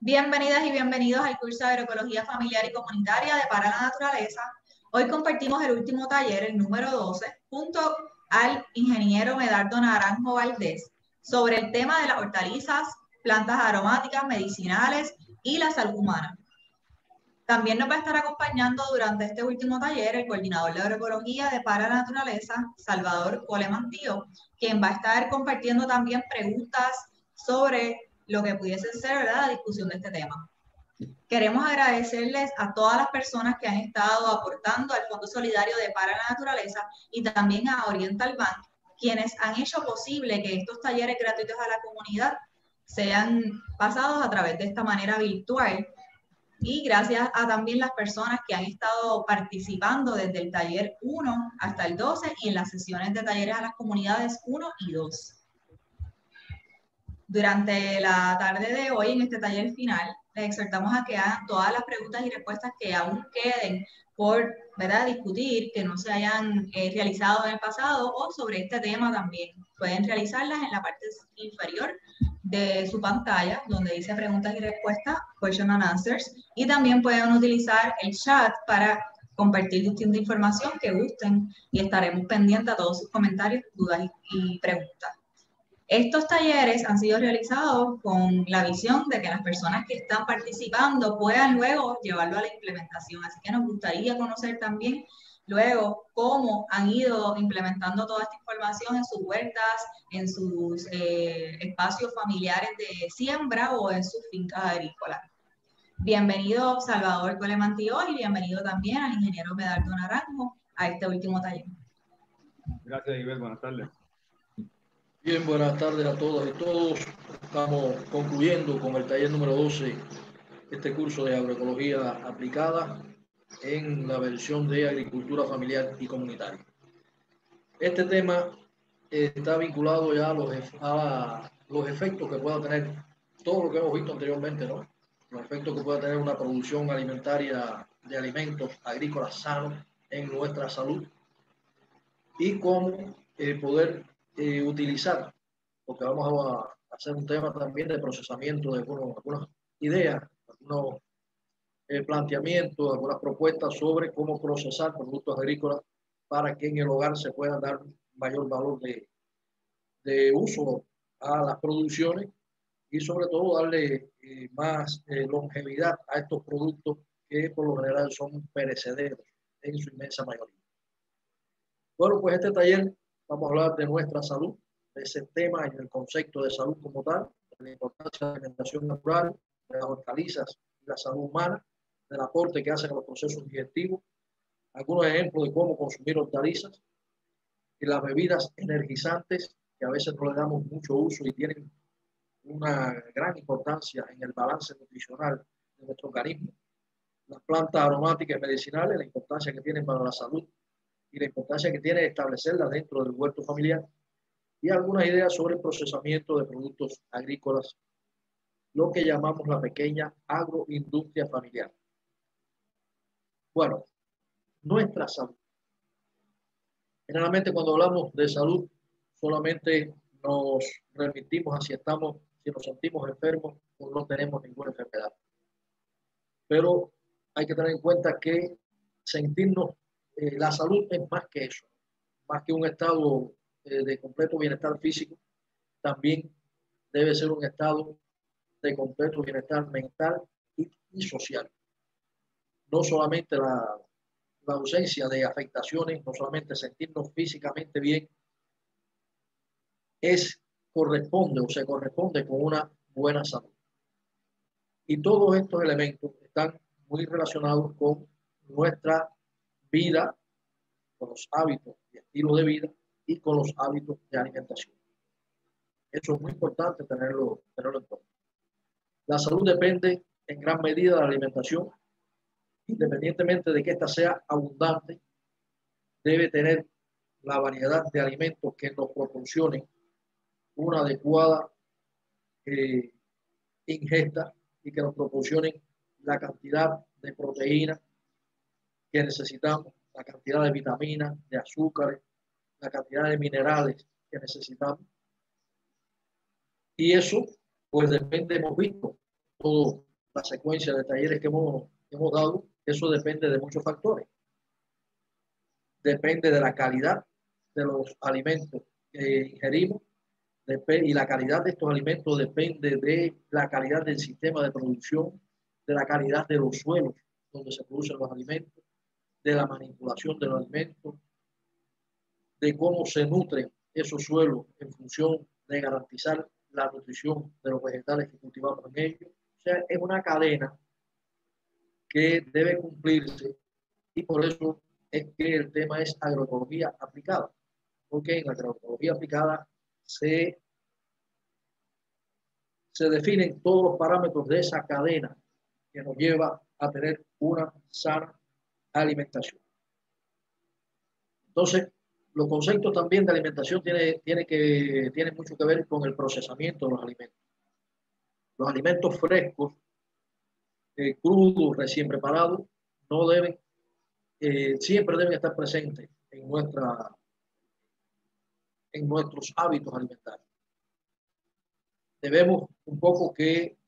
Bienvenidas y bienvenidos al curso de Agroecología Familiar y Comunitaria de Para la Naturaleza. Hoy compartimos el último taller, el número 12, junto al ingeniero Medardo Naranjo Valdés, sobre el tema de las hortalizas, plantas aromáticas, medicinales y la salud humana. También nos va a estar acompañando durante este último taller el coordinador de agroecología de Para la Naturaleza, Salvador Coleman Tío, quien va a estar compartiendo también preguntas sobre lo que pudiese ser, ¿verdad?, la discusión de este tema. Queremos agradecerles a todas las personas que han estado aportando al Fondo Solidario de Para la Naturaleza y también a Oriental Bank, quienes han hecho posible que estos talleres gratuitos a la comunidad sean pasados a través de esta manera virtual. Y gracias a también las personas que han estado participando desde el taller 1 hasta el 12 y en las sesiones de talleres a las comunidades 1 y 2. Durante la tarde de hoy, en este taller final, les exhortamos a que hagan todas las preguntas y respuestas que aún queden por, ¿verdad?, discutir, que no se hayan realizado en el pasado, o sobre este tema también. Pueden realizarlas en la parte inferior de su pantalla, donde dice preguntas y respuestas, question and answers, y también pueden utilizar el chat para compartir distinta información que gusten, y estaremos pendientes a todos sus comentarios, dudas y preguntas. Estos talleres han sido realizados con la visión de que las personas que están participando puedan luego llevarlo a la implementación. Así que nos gustaría conocer también luego cómo han ido implementando toda esta información en sus huertas, en sus espacios familiares de siembra o en sus fincas agrícolas. Bienvenido Salvador Coleman Tío y bienvenido también al ingeniero Medardo Naranjo a este último taller. Gracias, Ibel. Buenas tardes. Bien, buenas tardes a todas y todos. Estamos concluyendo con el taller número 12, este curso de agroecología aplicada en la versión de agricultura familiar y comunitaria. Este tema está vinculado ya a los efectos que pueda tener todo lo que hemos visto anteriormente, ¿no? Los efectos que pueda tener una producción alimentaria de alimentos agrícolas sanos en nuestra salud y cómo poder utilizar, porque vamos a hacer un tema también de procesamiento de algunas ideas, algunos planteamientos, algunas propuestas sobre cómo procesar productos agrícolas para que en el hogar se pueda dar mayor valor de uso a las producciones y sobre todo darle más longevidad a estos productos que por lo general son perecederos en su inmensa mayoría. Bueno, pues este taller vamos a hablar de nuestra salud, de ese tema en el concepto de salud como tal, de la importancia de la alimentación natural, de las hortalizas y la salud humana, del aporte que hacen a los procesos digestivos, algunos ejemplos de cómo consumir hortalizas y las bebidas energizantes que a veces no le damos mucho uso y tienen una gran importancia en el balance nutricional de nuestro organismo, las plantas aromáticas y medicinales, la importancia que tienen para la salud y la importancia que tiene establecerla dentro del huerto familiar, y algunas ideas sobre el procesamiento de productos agrícolas, lo que llamamos la pequeña agroindustria familiar. Bueno, nuestra salud. Generalmente cuando hablamos de salud, solamente nos remitimos a si nos sentimos enfermos o no tenemos ninguna enfermedad. Pero hay que tener en cuenta que sentirnos, la salud es más que eso, más que un estado de completo bienestar físico, también debe ser un estado de completo bienestar mental y social. No solamente la ausencia de afectaciones, no solamente sentirnos físicamente bien, se corresponde con una buena salud. Y todos estos elementos están muy relacionados con nuestra vida, con los hábitos y estilo de vida y con los hábitos de alimentación. Eso es muy importante tenerlo en cuenta. La salud depende en gran medida de la alimentación. Independientemente de que ésta sea abundante, debe tener la variedad de alimentos que nos proporcionen una adecuada ingesta y que nos proporcionen la cantidad de proteínas que necesitamos, la cantidad de vitaminas, de azúcares, la cantidad de minerales que necesitamos. Y eso, pues depende, hemos visto todo la secuencia de talleres que hemos dado, eso depende de muchos factores. Depende de la calidad de los alimentos que ingerimos, y la calidad de estos alimentos depende de la calidad del sistema de producción, de la calidad de los suelos donde se producen los alimentos, de la manipulación de los alimentos, de cómo se nutren esos suelos en función de garantizar la nutrición de los vegetales que cultivamos en ellos. O sea, es una cadena que debe cumplirse, y por eso es que el tema es agroecología aplicada, porque en agroecología aplicada se definen todos los parámetros de esa cadena que nos lleva a tener una sana alimentación. Entonces, los conceptos también de alimentación tienen mucho que ver con el procesamiento de los alimentos. Los alimentos frescos, crudos, recién preparados, no deben, siempre deben estar presentes en nuestros hábitos alimentarios. Debemos un poco que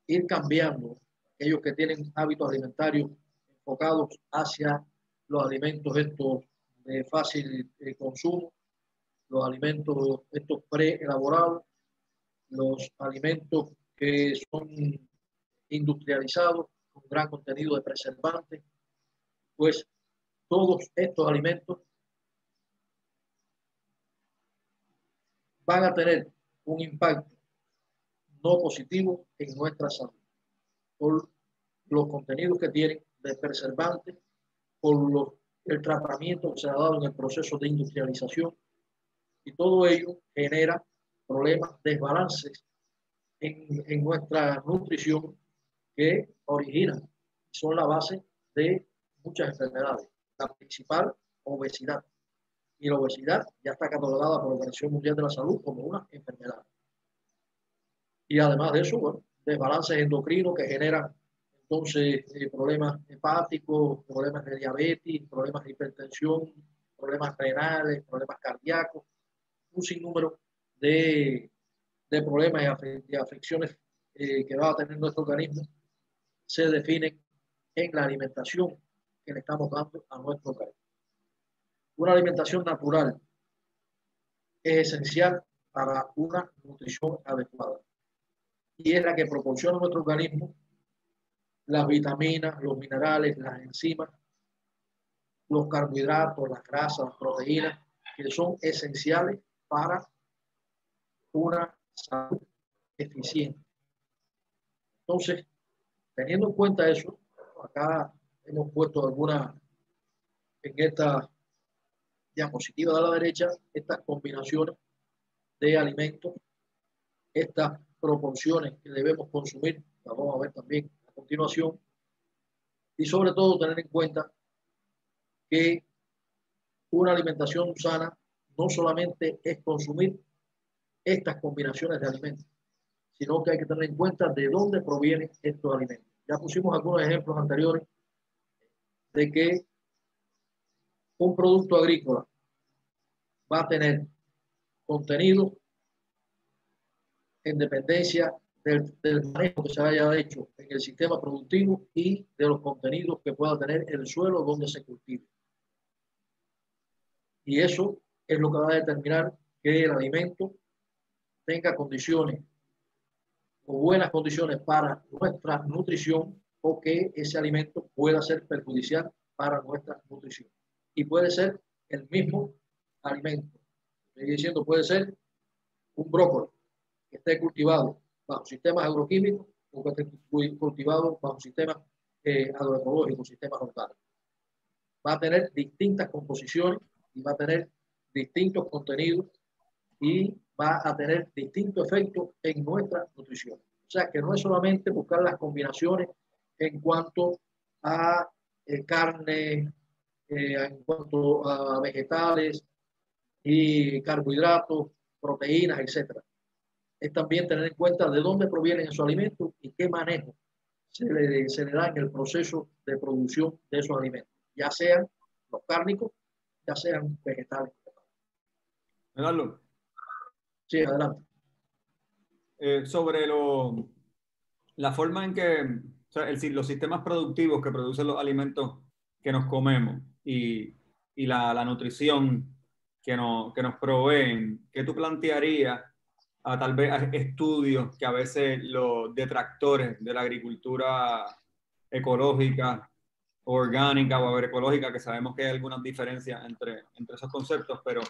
ir cambiando aquellos que tienen hábitos alimentarios enfocados hacia los alimentos estos de fácil consumo, los alimentos estos preelaborados, los alimentos que son industrializados con gran contenido de preservantes. Pues todos estos alimentos van a tener un impacto no positivo en nuestra salud por los contenidos que tienen de preservantes, por el tratamiento que se ha dado en el proceso de industrialización, y todo ello genera problemas, desbalances en nuestra nutrición que originan, son la base de muchas enfermedades. La principal, obesidad. Y la obesidad ya está catalogada por la Organización Mundial de la Salud como una enfermedad. Y además de eso, bueno, desbalances endocrinos que generan entonces problemas hepáticos, problemas de diabetes, problemas de hipertensión, problemas renales, problemas cardíacos, un sinnúmero de problemas y afecciones que va a tener nuestro organismo se definen en la alimentación que le estamos dando a nuestro organismo. Una alimentación natural es esencial para una nutrición adecuada, y es la que proporciona a nuestro organismo las vitaminas, los minerales, las enzimas, los carbohidratos, las grasas, las proteínas, que son esenciales para una salud eficiente. Entonces, teniendo en cuenta eso, acá hemos puesto algunas en esta diapositiva de la derecha, estas combinaciones de alimentos, estas proporciones que debemos consumir, las vamos a ver también a continuación, y sobre todo tener en cuenta que una alimentación sana no solamente es consumir estas combinaciones de alimentos, sino que hay que tener en cuenta de dónde provienen estos alimentos. Ya pusimos algunos ejemplos anteriores de que un producto agrícola va a tener contenido en dependencia del manejo que se haya hecho en el sistema productivo y de los contenidos que pueda tener el suelo donde se cultive. Y eso es lo que va a determinar que el alimento tenga condiciones o buenas condiciones para nuestra nutrición, o que ese alimento pueda ser perjudicial para nuestra nutrición. Y puede ser el mismo alimento. Estoy diciendo, puede ser un brócoli que esté cultivado bajo sistemas agroquímicos o que esté cultivado bajo sistemas agroecológicos, sistemas orgánicos. Va a tener distintas composiciones y va a tener distintos contenidos y va a tener distintos efectos en nuestra nutrición. O sea, que no es solamente buscar las combinaciones en cuanto a carne, en cuanto a vegetales y carbohidratos, proteínas, etc. Es también tener en cuenta de dónde provienen esos alimentos y qué manejo se le da en el proceso de producción de esos alimentos, ya sean los cárnicos, ya sean vegetales. Gerardo, Sí, adelante. sobre la forma en que, o sea, los sistemas productivos que producen los alimentos que nos comemos y la nutrición que nos proveen, ¿qué tú plantearías a tal vez a estudios que a veces los detractores de la agricultura ecológica, orgánica o agroecológica, que sabemos que hay algunas diferencias entre esos conceptos, pero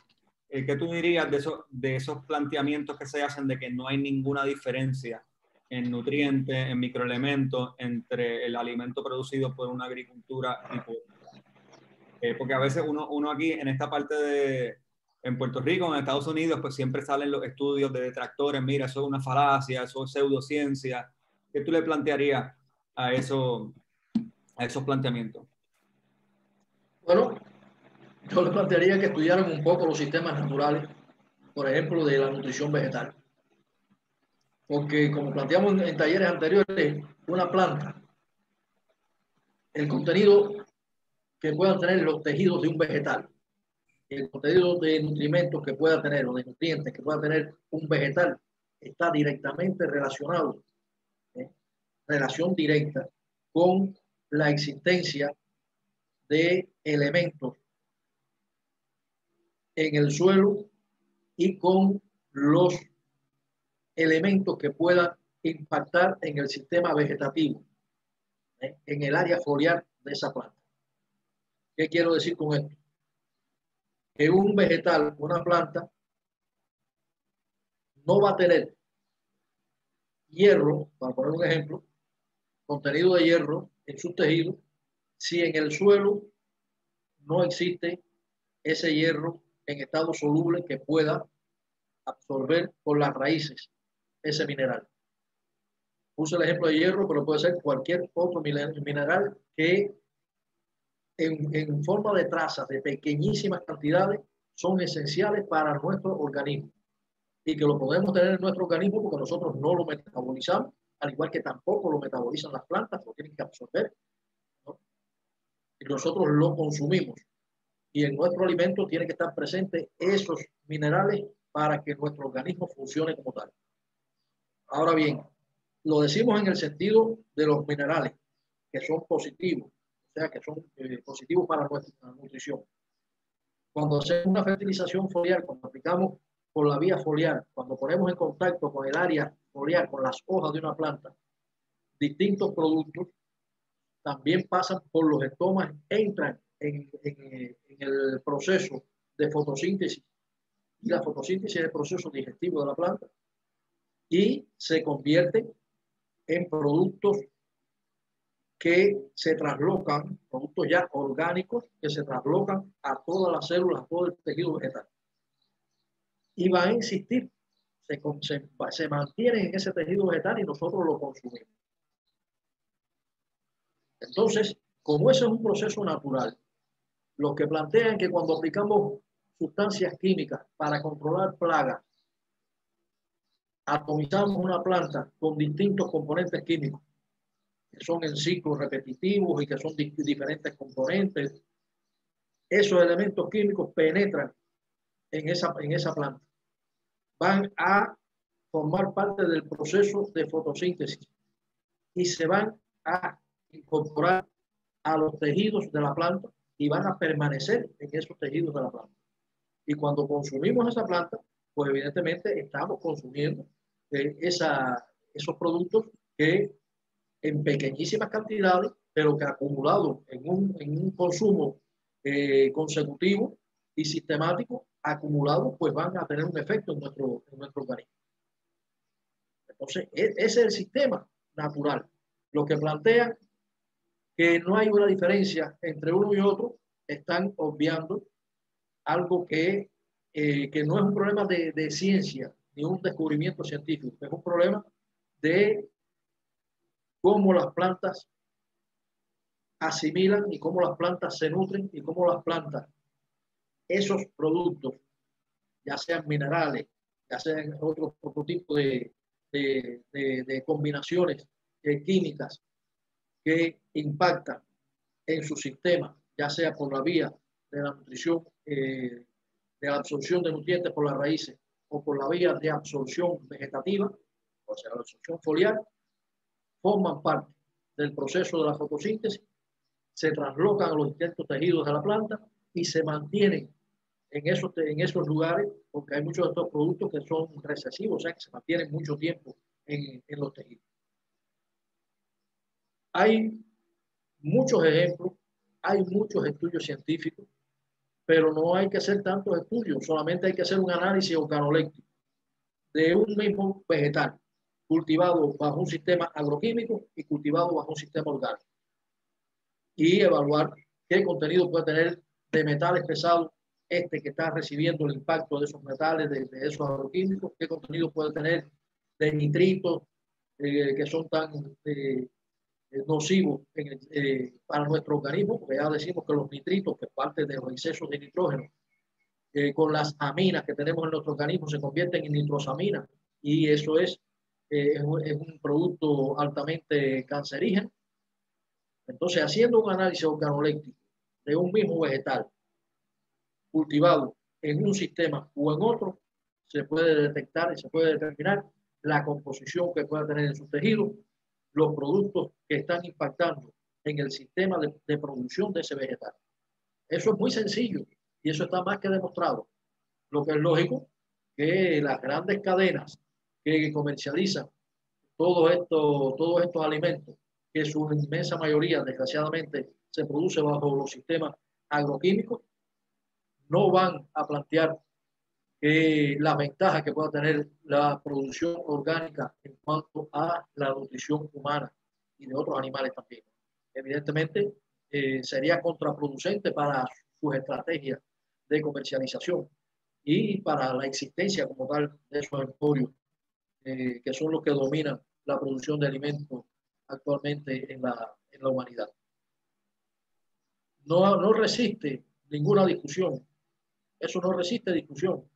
¿qué tú dirías de esos planteamientos que se hacen de que no hay ninguna diferencia en nutrientes, en microelementos entre el alimento producido por una agricultura y por... porque a veces uno aquí en esta parte en Puerto Rico, en Estados Unidos, pues siempre salen los estudios de detractores, mira, eso es una falacia, eso es pseudociencia. ¿Qué tú le plantearías a eso, a esos planteamientos? Bueno, yo le plantearía que estudiaran un poco los sistemas naturales, por ejemplo, de la nutrición vegetal. Porque como planteamos en talleres anteriores, una planta, el contenido que puedan tener los tejidos de un vegetal, el contenido de nutrimentos que pueda tener o de nutrientes que pueda tener un vegetal está directamente relacionado, relación directa con la existencia de elementos en el suelo y con los elementos que puedan impactar en el sistema vegetativo, en el área foliar de esa planta. ¿Qué quiero decir con esto? Que un vegetal, una planta, no va a tener hierro, para poner un ejemplo, contenido de hierro en sus tejidos, si en el suelo no existe ese hierro en estado soluble que pueda absorber por las raíces ese mineral. Puse el ejemplo de hierro, pero puede ser cualquier otro mineral que en forma de trazas de pequeñísimas cantidades son esenciales para nuestro organismo y que lo podemos tener en nuestro organismo porque nosotros no lo metabolizamos, al igual que tampoco lo metabolizan las plantas, lo tienen que absorber, ¿no? Y nosotros lo consumimos. Y en nuestro alimento tienen que estar presentes esos minerales para que nuestro organismo funcione como tal. Ahora bien, lo decimos en el sentido de los minerales, que son positivos, o sea, que son positivos para nuestra nutrición. Cuando hacemos una fertilización foliar, cuando aplicamos por la vía foliar, cuando ponemos en contacto con el área foliar, con las hojas de una planta, distintos productos también pasan por los estomas, entran en el proceso de fotosíntesis, y la fotosíntesis es el proceso digestivo de la planta, y se convierten en productos que se traslocan, productos ya orgánicos que se traslocan a todas las células, a todo el tejido vegetal. Y va a insistir, se mantienen en ese tejido vegetal y nosotros lo consumimos. Entonces, como eso es un proceso natural, los que plantean que cuando aplicamos sustancias químicas para controlar plagas, atomizamos una planta con distintos componentes químicos, que son en ciclos repetitivos y que son diferentes componentes, esos elementos químicos penetran en esa planta, van a formar parte del proceso de fotosíntesis y se van a incorporar a los tejidos de la planta y van a permanecer en esos tejidos de la planta. Y cuando consumimos esa planta, pues evidentemente estamos consumiendo esos productos que en pequeñísimas cantidades, pero que acumulados en un consumo consecutivo y sistemático, acumulados, pues van a tener un efecto en nuestro organismo. Entonces, ese es el sistema natural. Lo que plantean que no hay una diferencia entre uno y otro, están obviando algo que no es un problema de ciencia ni un descubrimiento científico, es un problema de cómo las plantas asimilan y cómo las plantas se nutren y cómo las plantas, esos productos, ya sean minerales, ya sean otro tipo de combinaciones químicas que impactan en su sistema, ya sea por la vía de la nutrición, de la absorción de nutrientes por las raíces o por la vía de absorción vegetativa, o sea, la absorción foliar, forman parte del proceso de la fotosíntesis, se traslocan a los distintos tejidos de la planta y se mantienen en esos lugares, porque hay muchos de estos productos que son recesivos, o sea, que se mantienen mucho tiempo en los tejidos. Hay muchos ejemplos, hay muchos estudios científicos, pero no hay que hacer tantos estudios, solamente hay que hacer un análisis organoléctrico de un mismo vegetal cultivado bajo un sistema agroquímico y cultivado bajo un sistema orgánico y evaluar qué contenido puede tener de metales pesados que está recibiendo el impacto de esos metales, de esos agroquímicos, qué contenido puede tener de nitritos que son tan nocivos para nuestro organismo, porque ya decimos que los nitritos, que es parte de los excesos de nitrógeno, con las aminas que tenemos en nuestro organismo, se convierten en nitrosaminas y eso es un producto altamente cancerígeno. Entonces, haciendo un análisis organoléctrico de un mismo vegetal cultivado en un sistema o en otro, se puede detectar y se puede determinar la composición que pueda tener en sus tejidos, los productos que están impactando en el sistema de producción de ese vegetal. Eso es muy sencillo y eso está más que demostrado. Lo que es lógico que las grandes cadenas que comercializan todos estos alimentos, que su inmensa mayoría, desgraciadamente, se produce bajo los sistemas agroquímicos, no van a plantear la ventaja que pueda tener la producción orgánica en cuanto a la nutrición humana y de otros animales también. Evidentemente, sería contraproducente para sus estrategias de comercialización y para la existencia como tal de esos emporios, que son los que dominan la producción de alimentos actualmente en la humanidad. No resiste ninguna discusión. Eso no resiste discusión.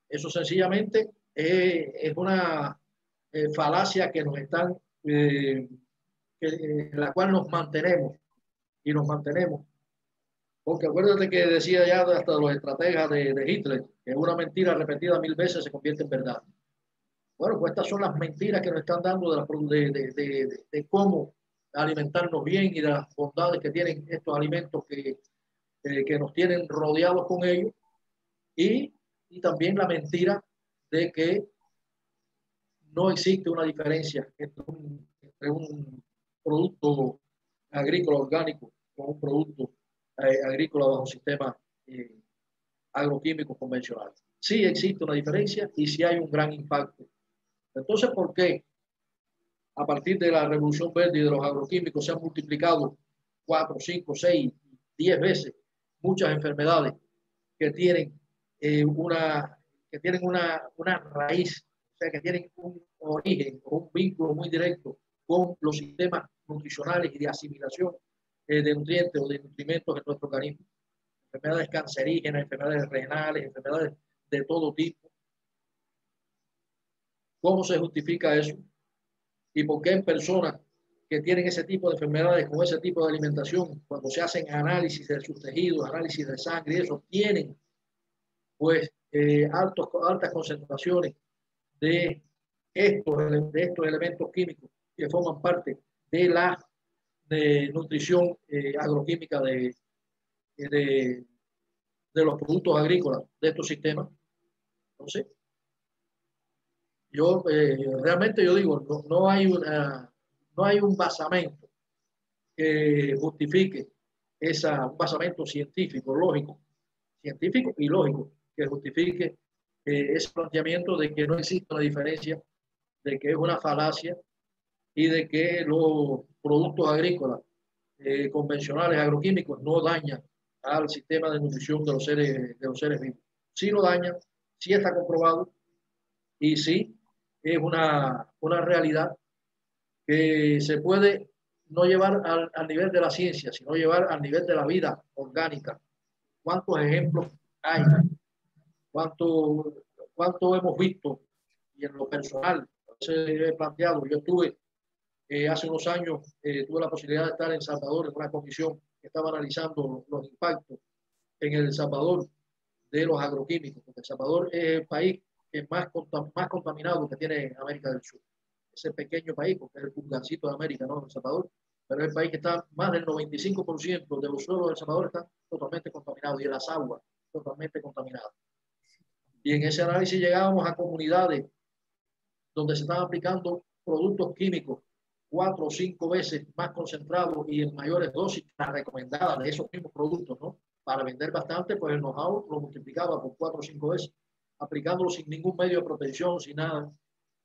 Eso sencillamente es una falacia que nos están, en la cual nos mantenemos y nos mantenemos. Porque acuérdate que decía ya hasta los estrategas de Hitler que una mentira repetida 1000 veces se convierte en verdad. Bueno, pues estas son las mentiras que nos están dando de cómo alimentarnos bien y de las bondades que tienen estos alimentos que nos tienen rodeados con ellos. Y también la mentira de que no existe una diferencia entre un producto agrícola orgánico con un producto agrícola bajo sistema agroquímico convencional. Sí existe una diferencia y sí hay un gran impacto. Entonces, ¿por qué a partir de la revolución verde y de los agroquímicos se han multiplicado 4, 5, 6, 10 veces muchas enfermedades que tienen una raíz, o sea, que tienen un origen o un vínculo muy directo con los sistemas nutricionales y de asimilación de nutrientes o de nutrimentos en nuestro organismo? Enfermedades cancerígenas, enfermedades renales, enfermedades de todo tipo. ¿Cómo se justifica eso? ¿Y por qué en personas que tienen ese tipo de enfermedades con ese tipo de alimentación, cuando se hacen análisis de sus tejidos, análisis de sangre y eso, tienen pues altas concentraciones de estos elementos químicos que forman parte de la nutrición agroquímica de los productos agrícolas de estos sistemas? Entonces, yo realmente yo digo, no hay un basamento que justifique un basamento científico y lógico, que justifique ese planteamiento de que no existe una diferencia, de que es una falacia y de que los productos agrícolas convencionales, agroquímicos, no dañan al sistema de nutrición de los seres vivos. Sí lo dañan, sí está comprobado y sí es una realidad que se puede no llevar al nivel de la ciencia, sino llevar al nivel de la vida orgánica. ¿Cuántos ejemplos hay? ¿Cuánto hemos visto? Y en lo personal, se he planteado, yo estuve hace unos años, tuve la posibilidad de estar en Salvador en una comisión que estaba analizando los impactos en El Salvador de los agroquímicos, porque El Salvador es el país que más contaminado que tiene América del Sur. ese pequeño país, porque es el pulgarcito de América, ¿no? El Salvador, pero es el país que está, más del 95% de los suelos del Salvador están totalmente contaminados y de las aguas totalmente contaminadas. Y en ese análisis llegábamos a comunidades donde se estaban aplicando productos químicos 4 o 5 veces más concentrados y en mayores dosis las recomendadas de esos mismos productos, ¿no? Para vender bastante, pues el know-how lo multiplicaba por 4 o 5 veces, aplicándolo sin ningún medio de protección, sin nada.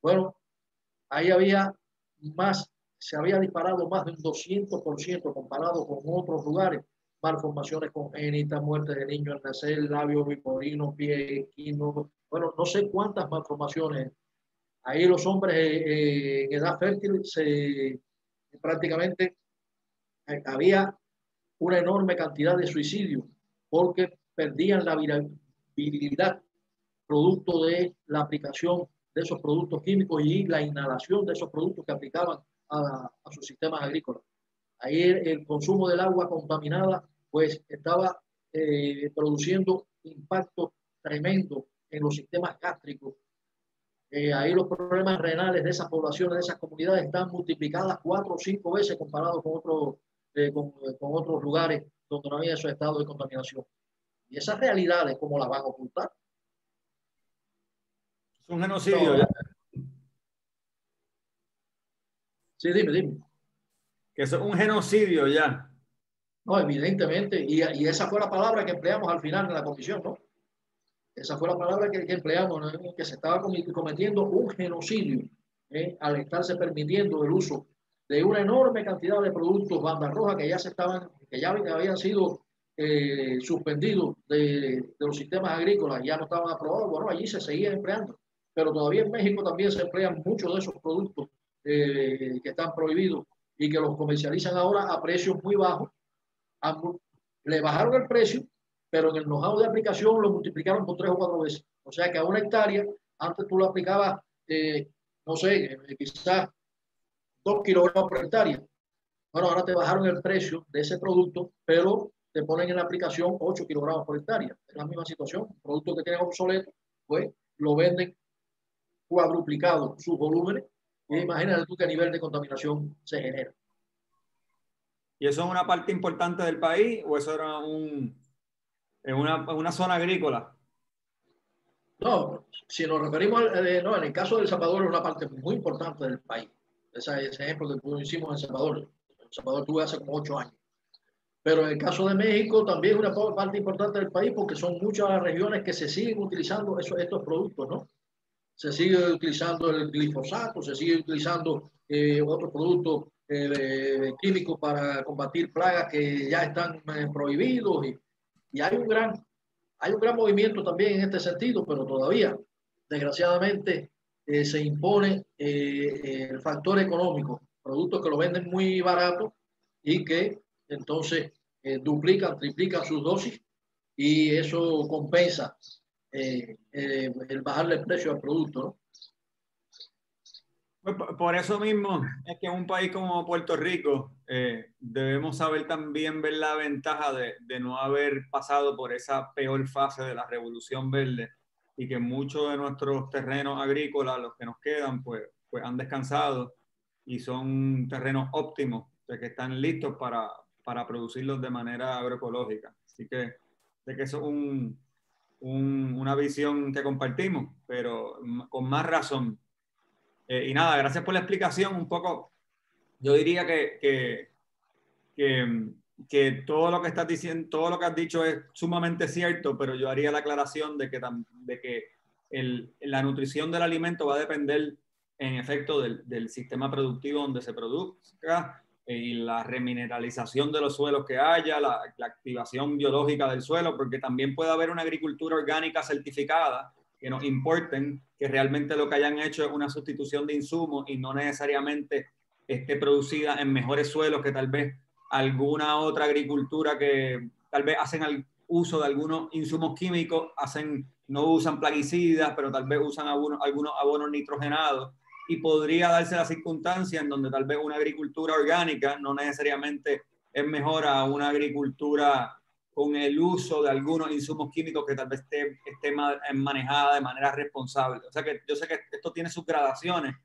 Bueno, ahí había más, se había disparado más de un 200% comparado con otros lugares. Malformaciones congénitas, muerte de niños al nacer, labio biporino, pie equino, bueno, no sé cuántas malformaciones. Ahí los hombres en edad fértil prácticamente había una enorme cantidad de suicidios porque perdían la virilidad producto de la aplicación de esos productos químicos y la inhalación de esos productos que aplicaban a sus sistemas agrícolas. Ahí el consumo del agua contaminada pues estaba produciendo impacto tremendo en los sistemas gástricos. Ahí los problemas renales de esas poblaciones, de esas comunidades, están multiplicadas 4 o 5 veces comparado con otros lugares donde no había esos estados de contaminación. Y esas realidades, ¿cómo las van a ocultar? Es un genocidio. No. Sí, dime. Que eso es un genocidio ya. No, evidentemente. Y esa fue la palabra que empleamos al final de la comisión, ¿no? Esa fue la palabra que empleamos, ¿no? Que se estaba cometiendo un genocidio al estarse permitiendo el uso de una enorme cantidad de productos banda roja que ya habían sido suspendidos de los sistemas agrícolas, ya no estaban aprobados. Bueno, allí se seguían empleando, pero todavía en México también se emplean muchos de esos productos que están prohibidos y que los comercializan ahora a precios muy bajos. Le bajaron el precio, pero en el know-how de aplicación lo multiplicaron por 3 o 4 veces. O sea que a una hectárea, antes tú lo aplicabas, no sé, quizás 2 kilogramos por hectárea. Bueno, ahora te bajaron el precio de ese producto, pero te ponen en la aplicación 8 kilogramos por hectárea. Es la misma situación. Productos que tienen obsoletos, pues lo venden cuadruplicado sus volúmenes. Y imagínate tú qué nivel de contaminación se genera. ¿Y eso es una parte importante del país o eso era una zona agrícola? No, si nos referimos no, en el caso de El Salvador es una parte muy importante del país. Ese ejemplo que hicimos en El Salvador. En El Salvador tuve hace como 8 años. Pero en el caso de México también es una parte importante del país porque son muchas las regiones que se siguen utilizando estos productos, ¿no? Se sigue utilizando el glifosato, se sigue utilizando otros productos químicos para combatir plagas que ya están prohibidos y hay un gran movimiento también en este sentido, pero todavía, desgraciadamente, se impone el factor económico, productos que lo venden muy barato y que entonces duplican, triplican sus dosis y eso compensa el bajarle el precio al producto, ¿no? Pues por eso mismo es que en un país como Puerto Rico debemos saber también ver la ventaja de no haber pasado por esa peor fase de la revolución verde y que muchos de nuestros terrenos agrícolas, los que nos quedan, pues han descansado y son terrenos óptimos, de que están listos para producirlos de manera agroecológica. Así que de que eso es una visión que compartimos, pero con más razón. Y nada, gracias por la explicación. Un poco, yo diría que todo lo que estás diciendo, todo lo que has dicho es sumamente cierto, pero yo haría la aclaración de que la nutrición del alimento va a depender, en efecto, del sistema productivo donde se produzca y la remineralización de los suelos que haya, la activación biológica del suelo, porque también puede haber una agricultura orgánica certificada que nos importen, que realmente lo que hayan hecho es una sustitución de insumos y no necesariamente esté producida en mejores suelos que tal vez alguna otra agricultura que tal vez hacen uso de algunos insumos químicos, no usan plaguicidas, pero tal vez usan algunos abonos nitrogenados y podría darse la circunstancia en donde tal vez una agricultura orgánica no necesariamente es mejor a una agricultura con el uso de algunos insumos químicos que tal vez esté manejada de manera responsable. O sea que yo sé que esto tiene sus gradaciones,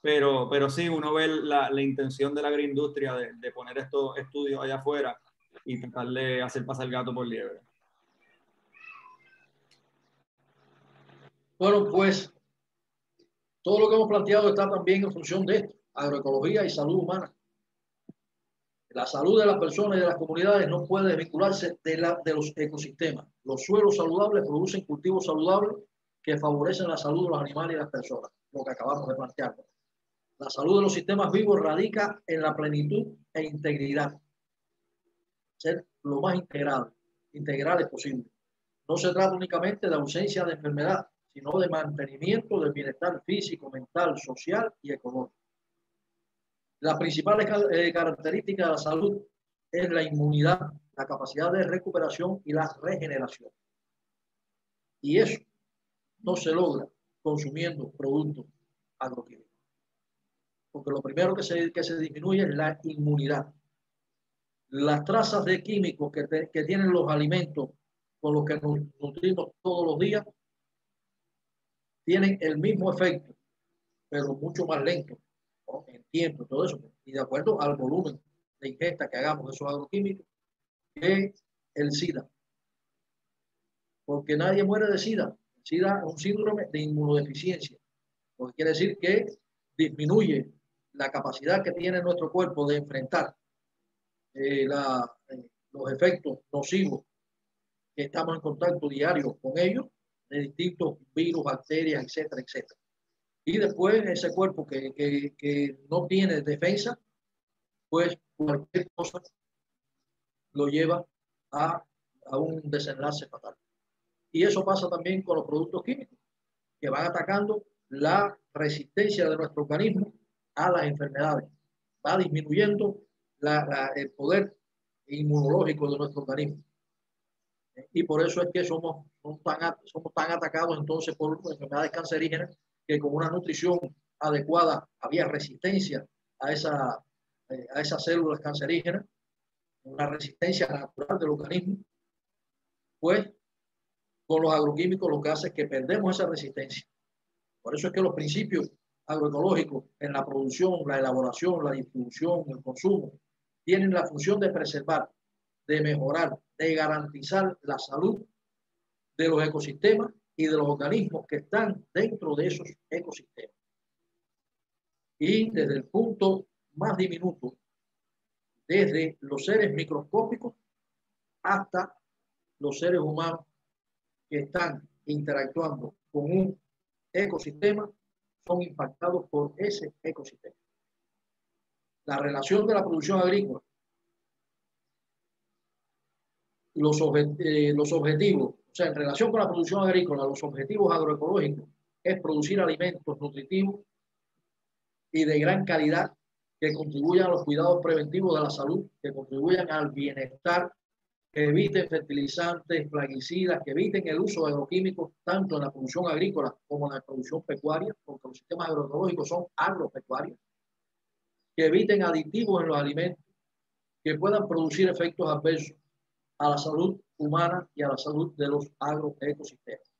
pero sí, uno ve la intención de la agroindustria de poner estos estudios allá afuera y tratar de hacer pasar el gato por liebre. Bueno, pues todo lo que hemos planteado está también en función de esto, agroecología y salud humana. La salud de las personas y de las comunidades no puede desvincularse de los ecosistemas. Los suelos saludables producen cultivos saludables que favorecen la salud de los animales y las personas, lo que acabamos de plantear. La salud de los sistemas vivos radica en la plenitud e integridad. Ser lo más integrales posible. No se trata únicamente de ausencia de enfermedad, sino de mantenimiento del bienestar físico, mental, social y económico. Las principales características de la salud es la inmunidad, la capacidad de recuperación y la regeneración. Y eso no se logra consumiendo productos agroquímicos. Porque lo primero que se disminuye es la inmunidad. Las trazas de químicos que tienen los alimentos con los que nos nutrimos todos los días tienen el mismo efecto, pero mucho más lento, ¿no? En tiempo, todo eso, y de acuerdo al volumen de ingesta que hagamos de esos agroquímicos, que el SIDA. Porque nadie muere de SIDA. El SIDA es un síndrome de inmunodeficiencia, lo que quiere decir que disminuye la capacidad que tiene nuestro cuerpo de enfrentar los efectos nocivos que estamos en contacto diario con ellos, de distintos virus, bacterias, etcétera, etcétera. Y después ese cuerpo que no tiene defensa, pues cualquier cosa lo lleva a un desenlace fatal. Y eso pasa también con los productos químicos, que van atacando la resistencia de nuestro organismo a las enfermedades. Va disminuyendo el poder inmunológico de nuestro organismo. Y por eso es que somos tan atacados entonces por enfermedades cancerígenas, que con una nutrición adecuada había resistencia a esas células cancerígenas, una resistencia natural del organismo. Pues con los agroquímicos lo que hace es que perdemos esa resistencia. Por eso es que los principios agroecológicos en la producción, la elaboración, la distribución, el consumo, tienen la función de preservar, de mejorar, de garantizar la salud de los ecosistemas y de los organismos que están dentro de esos ecosistemas. Y desde el punto más diminuto, desde los seres microscópicos hasta los seres humanos que están interactuando con un ecosistema, son impactados por ese ecosistema. La relación de la producción agrícola, los objetivos, o sea, en relación con la producción agrícola, los objetivos agroecológicos es producir alimentos nutritivos y de gran calidad que contribuyan a los cuidados preventivos de la salud, que contribuyan al bienestar, que eviten fertilizantes, plaguicidas, que eviten el uso de agroquímicos tanto en la producción agrícola como en la producción pecuaria, porque los sistemas agroecológicos son agropecuarios, que eviten aditivos en los alimentos, que puedan producir efectos adversos a la salud humana y a la salud de los agroecosistemas.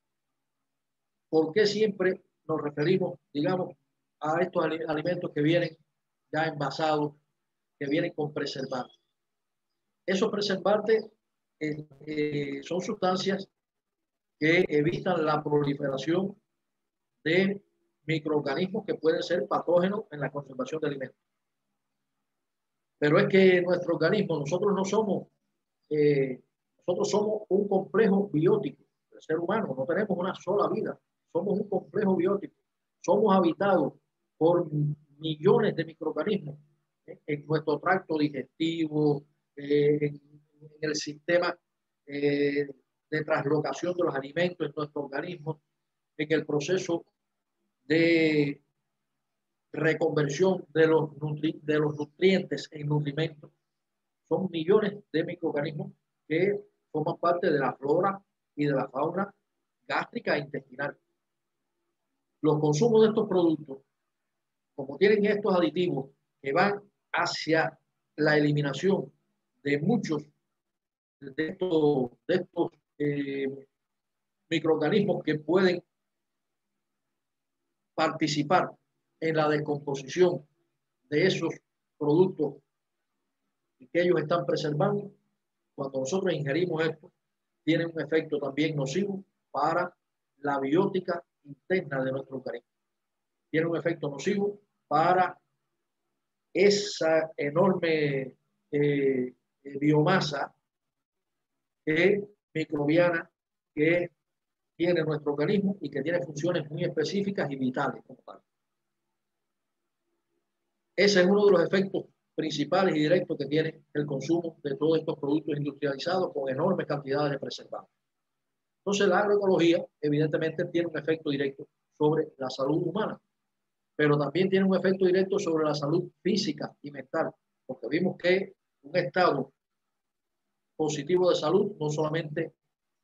¿Por qué siempre nos referimos, digamos, a estos alimentos que vienen ya envasados, que vienen con preservantes? Esos preservantes son sustancias que evitan la proliferación de microorganismos que pueden ser patógenos en la conservación de alimentos. Pero es que nuestro organismo, nosotros somos un complejo biótico. El ser humano no tenemos una sola vida, somos un complejo biótico. Somos habitados por millones de microorganismos en nuestro tracto digestivo, en el sistema de translocación de los alimentos en nuestro organismo, en el proceso de reconversión de los nutrientes en nutrimentos. Son millones de microorganismos que forman parte de la flora y de la fauna gástrica e intestinal. Los consumos de estos productos, como tienen estos aditivos que van hacia la eliminación de muchos de estos microorganismos que pueden participar en la descomposición de esos productos que ellos están preservando, cuando nosotros ingerimos esto, tiene un efecto también nocivo para la biótica interna de nuestro organismo. Tiene un efecto nocivo para esa enorme biomasa microbiana que tiene nuestro organismo y que tiene funciones muy específicas y vitales como tal. Ese es uno de los efectos principales y directos que tiene el consumo de todos estos productos industrializados con enormes cantidades de preservantes. Entonces, la agroecología evidentemente tiene un efecto directo sobre la salud humana, pero también tiene un efecto directo sobre la salud física y mental, porque vimos que un estado positivo de salud no solamente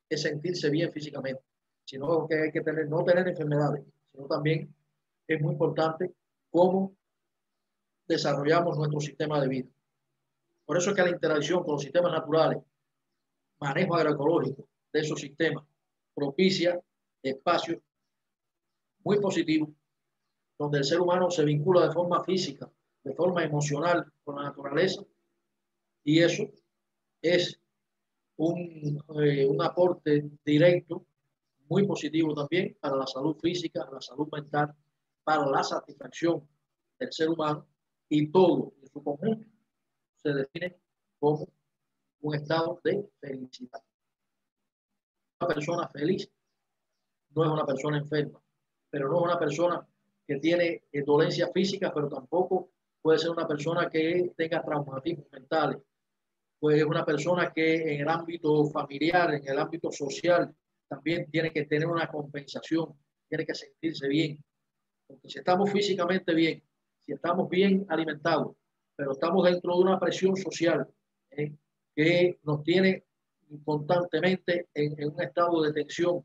es sentirse bien físicamente, sino que hay que no tener enfermedades, sino también es muy importante cómo desarrollamos nuestro sistema de vida. Por eso es que la interacción con los sistemas naturales, manejo agroecológico de esos sistemas, propicia espacios muy positivos donde el ser humano se vincula de forma física, de forma emocional con la naturaleza, y eso es un aporte directo muy positivo también para la salud física, la salud mental, para la satisfacción del ser humano, y todo en su conjunto se define como un estado de felicidad. Una persona feliz no es una persona enferma, pero no es una persona que tiene dolencias físicas, pero tampoco puede ser una persona que tenga traumatismos mentales. Pues es una persona que en el ámbito familiar, en el ámbito social, también tiene que tener una compensación, tiene que sentirse bien. Porque si estamos físicamente bien, si estamos bien alimentados, pero estamos dentro de una presión social que nos tiene constantemente en un estado de tensión,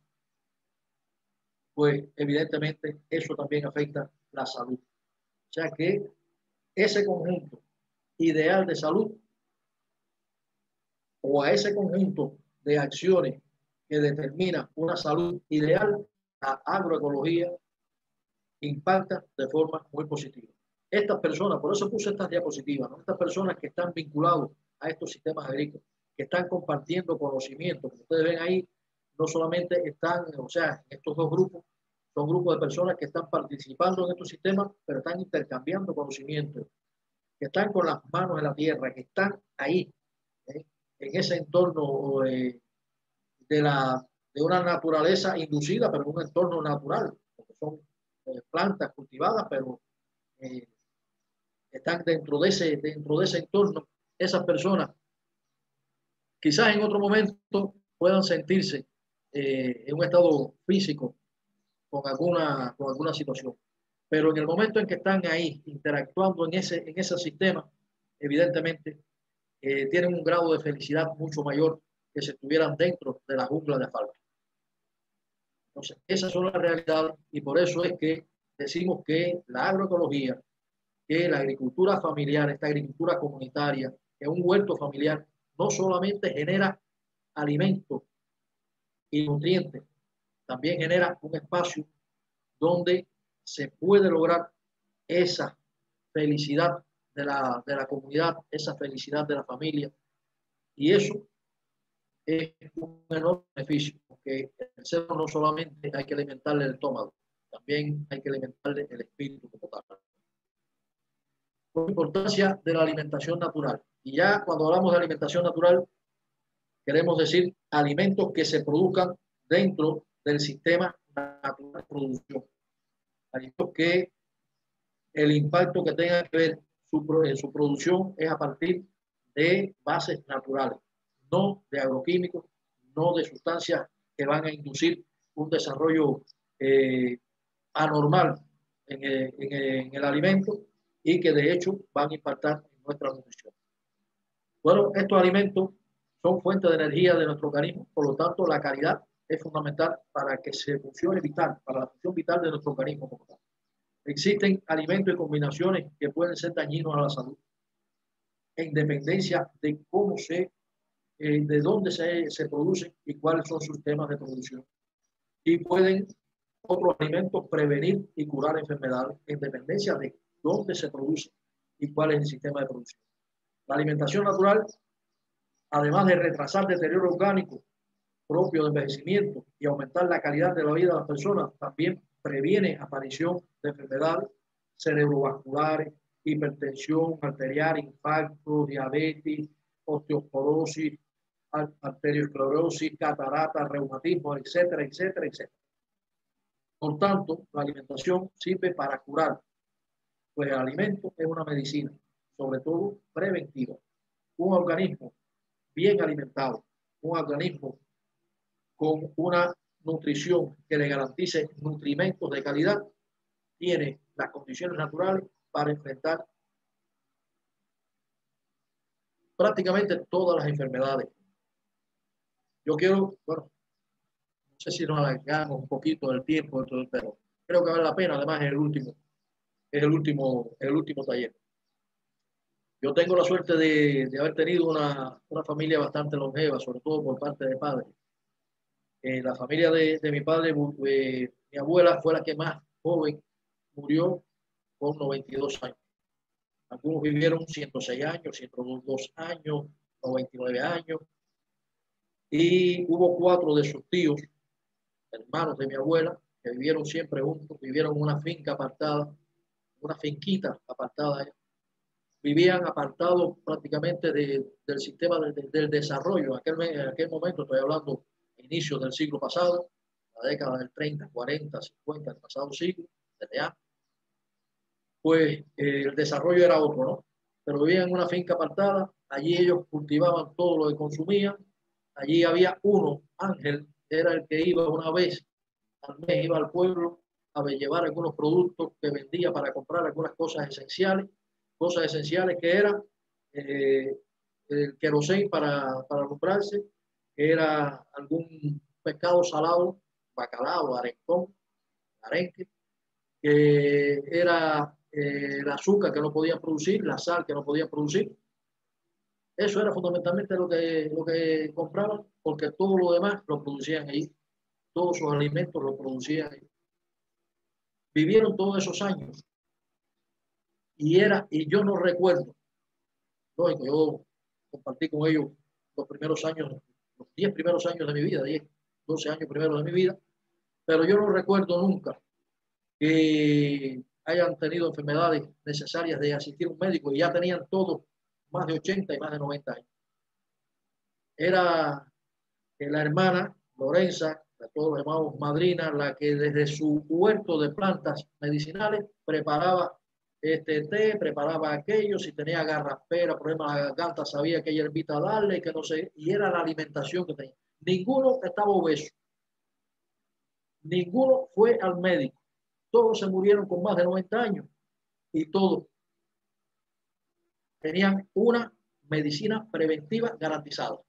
pues evidentemente eso también afecta la salud. O sea que ese conjunto ideal de salud, o a ese conjunto de acciones que determina una salud ideal, la agroecología impacta de forma muy positiva. Estas personas, por eso puse estas diapositivas, ¿no? Estas personas que están vinculados a estos sistemas agrícolas, que están compartiendo conocimientos, como ustedes ven ahí, no solamente están, o sea, estos dos grupos son grupos de personas que están participando en estos sistemas, pero están intercambiando conocimientos, que están con las manos en la tierra, que están ahí, en ese entorno de una naturaleza inducida, pero en un entorno natural, porque son plantas cultivadas, pero están dentro de ese entorno. Esas personas quizás en otro momento puedan sentirse en un estado físico con alguna situación, pero en el momento en que están ahí interactuando en ese sistema, evidentemente tienen un grado de felicidad mucho mayor que si estuvieran dentro de la jungla de asfalto. Entonces, esas son las realidades, y por eso es que decimos que la agroecología, que la agricultura familiar, esta agricultura comunitaria, que un huerto familiar, no solamente genera alimentos y nutrientes, también genera un espacio donde se puede lograr esa felicidad de la comunidad, esa felicidad de la familia, y eso es un enorme beneficio, porque el ser no solamente hay que alimentarle el estómago, también hay que alimentarle el espíritu como tal. La importancia de la alimentación natural. Y ya cuando hablamos de alimentación natural, queremos decir alimentos que se produzcan dentro del sistema natural de producción. Alimentos que el impacto que tenga que ver su producción es a partir de bases naturales, no de agroquímicos, no de sustancias que van a inducir un desarrollo anormal en el alimento y que de hecho van a impactar en nuestra nutrición. Bueno, estos alimentos son fuentes de energía de nuestro organismo, por lo tanto la calidad es fundamental para que se funcione vital, para la función vital de nuestro organismo como tal. Existen alimentos y combinaciones que pueden ser dañinos a la salud, en dependencia de cómo de dónde se producen y cuáles son sus temas de producción. Y pueden otros alimentos, prevenir y curar enfermedades en dependencia de dónde se produce y cuál es el sistema de producción. La alimentación natural, además de retrasar deterioro orgánico propio de envejecimiento y aumentar la calidad de la vida de las personas, también previene aparición de enfermedades cerebrovasculares, hipertensión arterial, infarto, diabetes, osteoporosis, arteriosclerosis, catarata, reumatismo, etcétera, etcétera, etcétera. Por tanto, la alimentación sirve para curar, pues el alimento es una medicina, sobre todo preventiva. Un organismo bien alimentado, un organismo con una nutrición que le garantice nutrimentos de calidad, tiene las condiciones naturales para enfrentar prácticamente todas las enfermedades. Yo quiero, bueno, no sé si nos alargamos un poquito del tiempo, pero creo que vale la pena. Además, es el último taller. Yo tengo la suerte de haber tenido una familia bastante longeva, sobre todo por parte de padre. La familia de mi padre, mi abuela fue la que más joven murió con 92 años. Algunos vivieron 106 años, 102 años, 99 años. Y hubo 4 de sus tíos, hermanos de mi abuela, que vivieron siempre juntos, vivieron en una finca apartada, una finquita apartada. Vivían apartados prácticamente del sistema del desarrollo. En aquel momento, estoy hablando inicios del siglo pasado, la década del 30, 40, 50, del pasado siglo, desde antes. Pues el desarrollo era otro, ¿no? Pero vivían en una finca apartada, allí ellos cultivaban todo lo que consumían, allí había uno, Ángel, era el que iba una vez al mes, iba al pueblo a llevar algunos productos que vendía para comprar algunas cosas esenciales que eran el querosén para alumbrarse, era algún pescado salado, bacalao, arenque, que era el azúcar que no podían producir, la sal que no podían producir. Eso era fundamentalmente lo que compraban, porque todo lo demás lo producían ahí, todos sus alimentos lo producían ahí. Vivieron todos esos años y yo no recuerdo, lógico, yo compartí con ellos los primeros años, los 10 primeros años de mi vida, 10, 12 años primeros de mi vida, pero yo no recuerdo nunca que hayan tenido enfermedades necesarias de asistir a un médico y ya tenían todos más de 80 y más de 90 años. Era la hermana Lorenza, que todos los llamamos madrina, la que desde su huerto de plantas medicinales preparaba té, preparaba aquello, si tenía garraspera, problemas de la garganta, sabía qué hierbita darle, que no sé, y era la alimentación que tenía. Ninguno estaba obeso, ninguno fue al médico, todos se murieron con más de 90 años y todos tenían una medicina preventiva garantizada,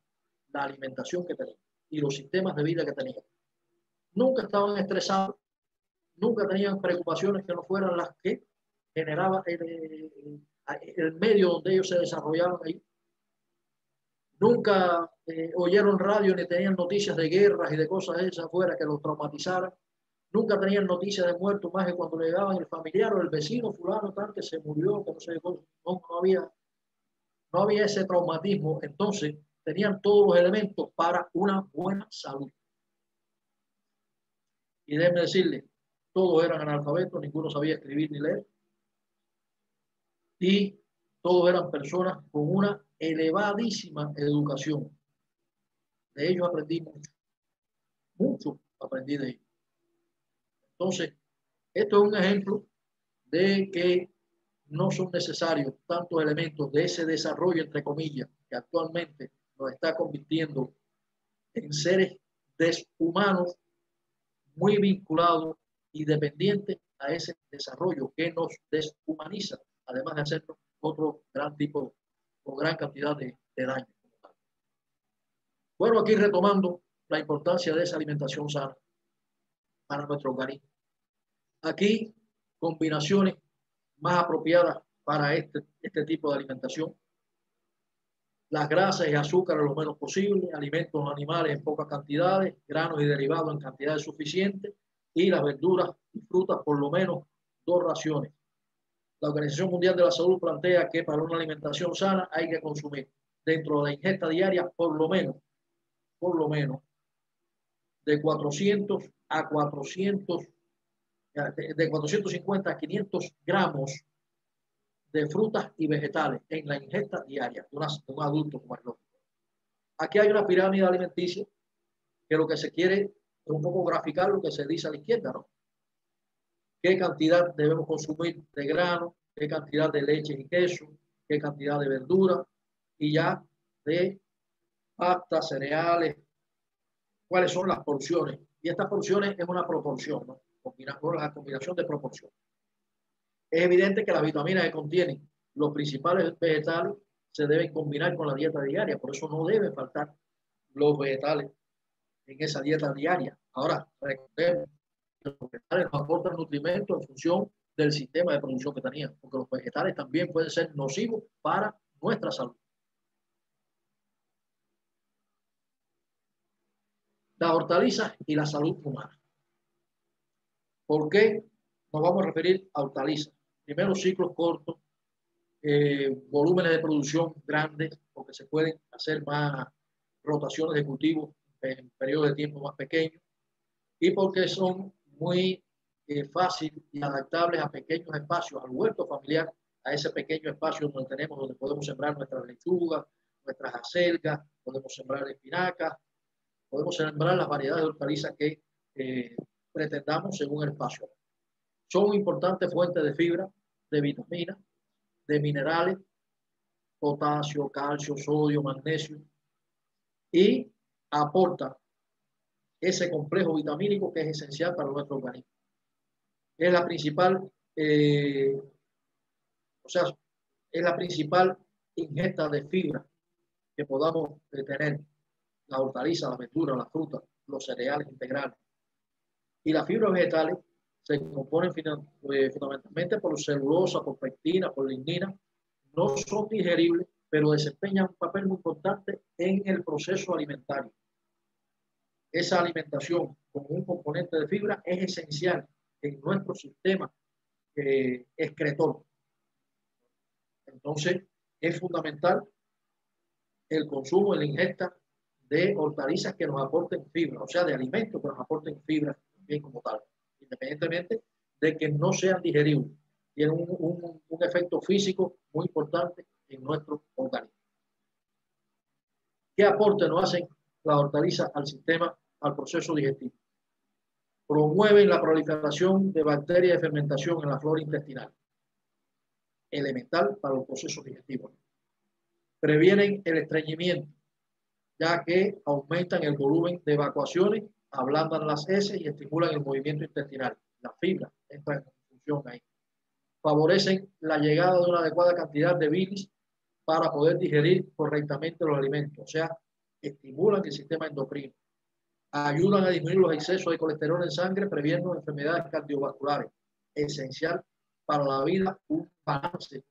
la alimentación que tenían y los sistemas de vida que tenían. Nunca estaban estresados, nunca tenían preocupaciones que no fueran las que generaba el medio donde ellos se desarrollaban ahí. Nunca oyeron radio ni tenían noticias de guerras y de cosas esas afuera que los traumatizaran. Nunca tenían noticias de muertos más que cuando le llegaban el familiar o el vecino fulano tal que se murió, que no sé, no había ese traumatismo. Entonces tenían todos los elementos para una buena salud. Y déjenme decirle, todos eran analfabetos, ninguno sabía escribir ni leer. Y todos eran personas con una elevadísima educación. De ellos aprendí mucho aprendí de ellos. Entonces, esto es un ejemplo de que no son necesarios tantos elementos de ese desarrollo, entre comillas, que actualmente nos está convirtiendo en seres deshumanos, muy vinculados y dependientes a ese desarrollo que nos deshumaniza, además de hacernos otro gran tipo o gran cantidad de daño. Bueno, aquí retomando la importancia de esa alimentación sana para nuestro organismo. Aquí, combinaciones más apropiadas para este tipo de alimentación. Las grasas y azúcares lo menos posible, alimentos animales en pocas cantidades, granos y derivados en cantidades suficientes, y las verduras y frutas por lo menos 2 raciones. La Organización Mundial de la Salud plantea que para una alimentación sana hay que consumir dentro de la ingesta diaria por lo menos de 400 a 400, de 450 a 500 gramos de frutas y vegetales en la ingesta diaria de un adulto como es lógico. Aquí hay una pirámide alimenticia que lo que se quiere es un poco graficar lo que se dice a la izquierda, ¿no? ¿Qué cantidad debemos consumir de grano? ¿Qué cantidad de leche y queso? ¿Qué cantidad de verdura? Y ya de pasta, cereales, cuáles son las porciones. Y estas porciones es una proporción, ¿no? La combinación de proporciones. Es evidente que las vitaminas que contienen los principales vegetales se deben combinar con la dieta diaria, por eso no deben faltar los vegetales en esa dieta diaria. Ahora, recordemos que los vegetales nos aportan nutrimentos en función del sistema de producción que tenían, porque los vegetales también pueden ser nocivos para nuestra salud. Las hortalizas y la salud humana. ¿Por qué nos vamos a referir a hortalizas? Primero, ciclos cortos, volúmenes de producción grandes, porque se pueden hacer más rotaciones de cultivos en periodos de tiempo más pequeños, y porque son muy fáciles y adaptables a pequeños espacios, al huerto familiar, a ese pequeño espacio donde podemos sembrar nuestras lechugas, nuestras acelgas, podemos sembrar espinacas, podemos sembrar las variedades de hortalizas que pretendamos según el espacio. Son importantes fuentes de fibra, de vitaminas, de minerales, potasio, calcio, sodio, magnesio, y aporta ese complejo vitamínico que es esencial para nuestro organismo. Es la principal, es la principal ingesta de fibra que podamos tener. La hortaliza, la verdura, la fruta, los cereales integrales. Y las fibras vegetales se componen fundamentalmente por celulosa, por pectina, por lignina. No son digeribles, pero desempeñan un papel muy importante en el proceso alimentario. Esa alimentación con un componente de fibra es esencial en nuestro sistema excretor. Entonces, es fundamental el consumo y la ingesta de hortalizas que nos aporten fibra, o sea, de alimentos que nos aporten fibra bien como tal, independientemente de que no sean digeribles. Tienen un efecto físico muy importante en nuestro organismo. ¿Qué aporte nos hacen las hortalizas al sistema, al proceso digestivo? Promueven la proliferación de bacterias de fermentación en la flora intestinal, elemental para los procesos digestivos. Previenen el estreñimiento, ya que aumentan el volumen de evacuaciones, ablandan las heces y estimulan el movimiento intestinal. La fibra entra en función ahí. Favorecen la llegada de una adecuada cantidad de bilis para poder digerir correctamente los alimentos, o sea, estimulan el sistema endocrino. Ayudan a disminuir los excesos de colesterol en sangre, previendo enfermedades cardiovasculares. Esencial para la vida un balance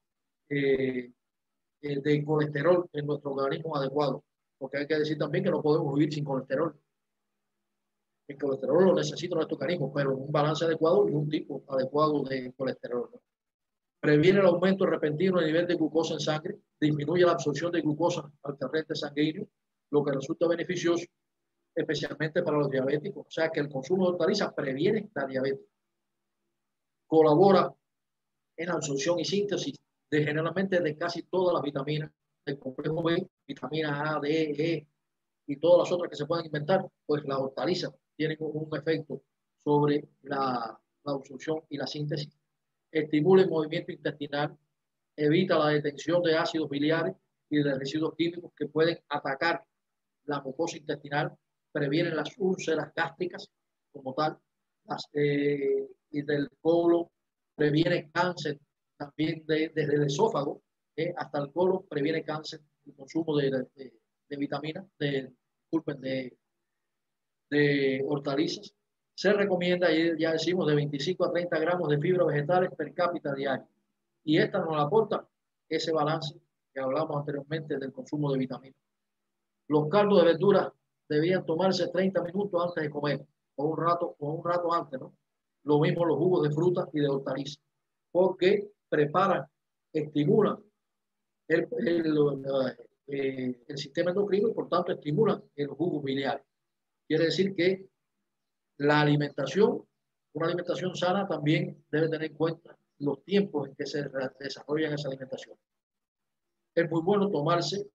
de colesterol en nuestro organismo adecuado. Porque hay que decir también que no podemos vivir sin colesterol. El colesterol lo necesita nuestro organismo, pero un balance adecuado y un tipo adecuado de colesterol, ¿no? Previene el aumento repentino del nivel de glucosa en sangre, disminuye la absorción de glucosa al torrente sanguíneo, lo que resulta beneficioso especialmente para los diabéticos. O sea que el consumo de hortalizas previene la diabetes. Colabora en la absorción y síntesis generalmente de casi todas las vitaminas del complejo B, vitamina A, D, E y todas las otras que se puedan inventar, pues las hortalizas tienen un efecto sobre la absorción y la síntesis. Estimula el movimiento intestinal, evita la detención de ácidos biliares y de residuos químicos que pueden atacar la mucosa intestinal, previenen las úlceras gástricas como tal, y del colon, previene cáncer también desde el esófago hasta el colon, previene cáncer, el consumo de vitaminas, de hortalizas. Se recomienda, ya decimos, de 25 a 30 gramos de fibra vegetales per cápita diario. Y esta nos aporta ese balance que hablamos anteriormente del consumo de vitaminas. Los caldos de verduras debían tomarse 30 minutos antes de comer. o un rato antes, ¿no? Lo mismo los jugos de fruta y de hortalizas, porque preparan, estimulan el sistema endocrino y por tanto estimulan el jugo biliar. Quiere decir que la alimentación, una alimentación sana, también debe tener en cuenta los tiempos en que se desarrolla esa alimentación. Es muy bueno tomarse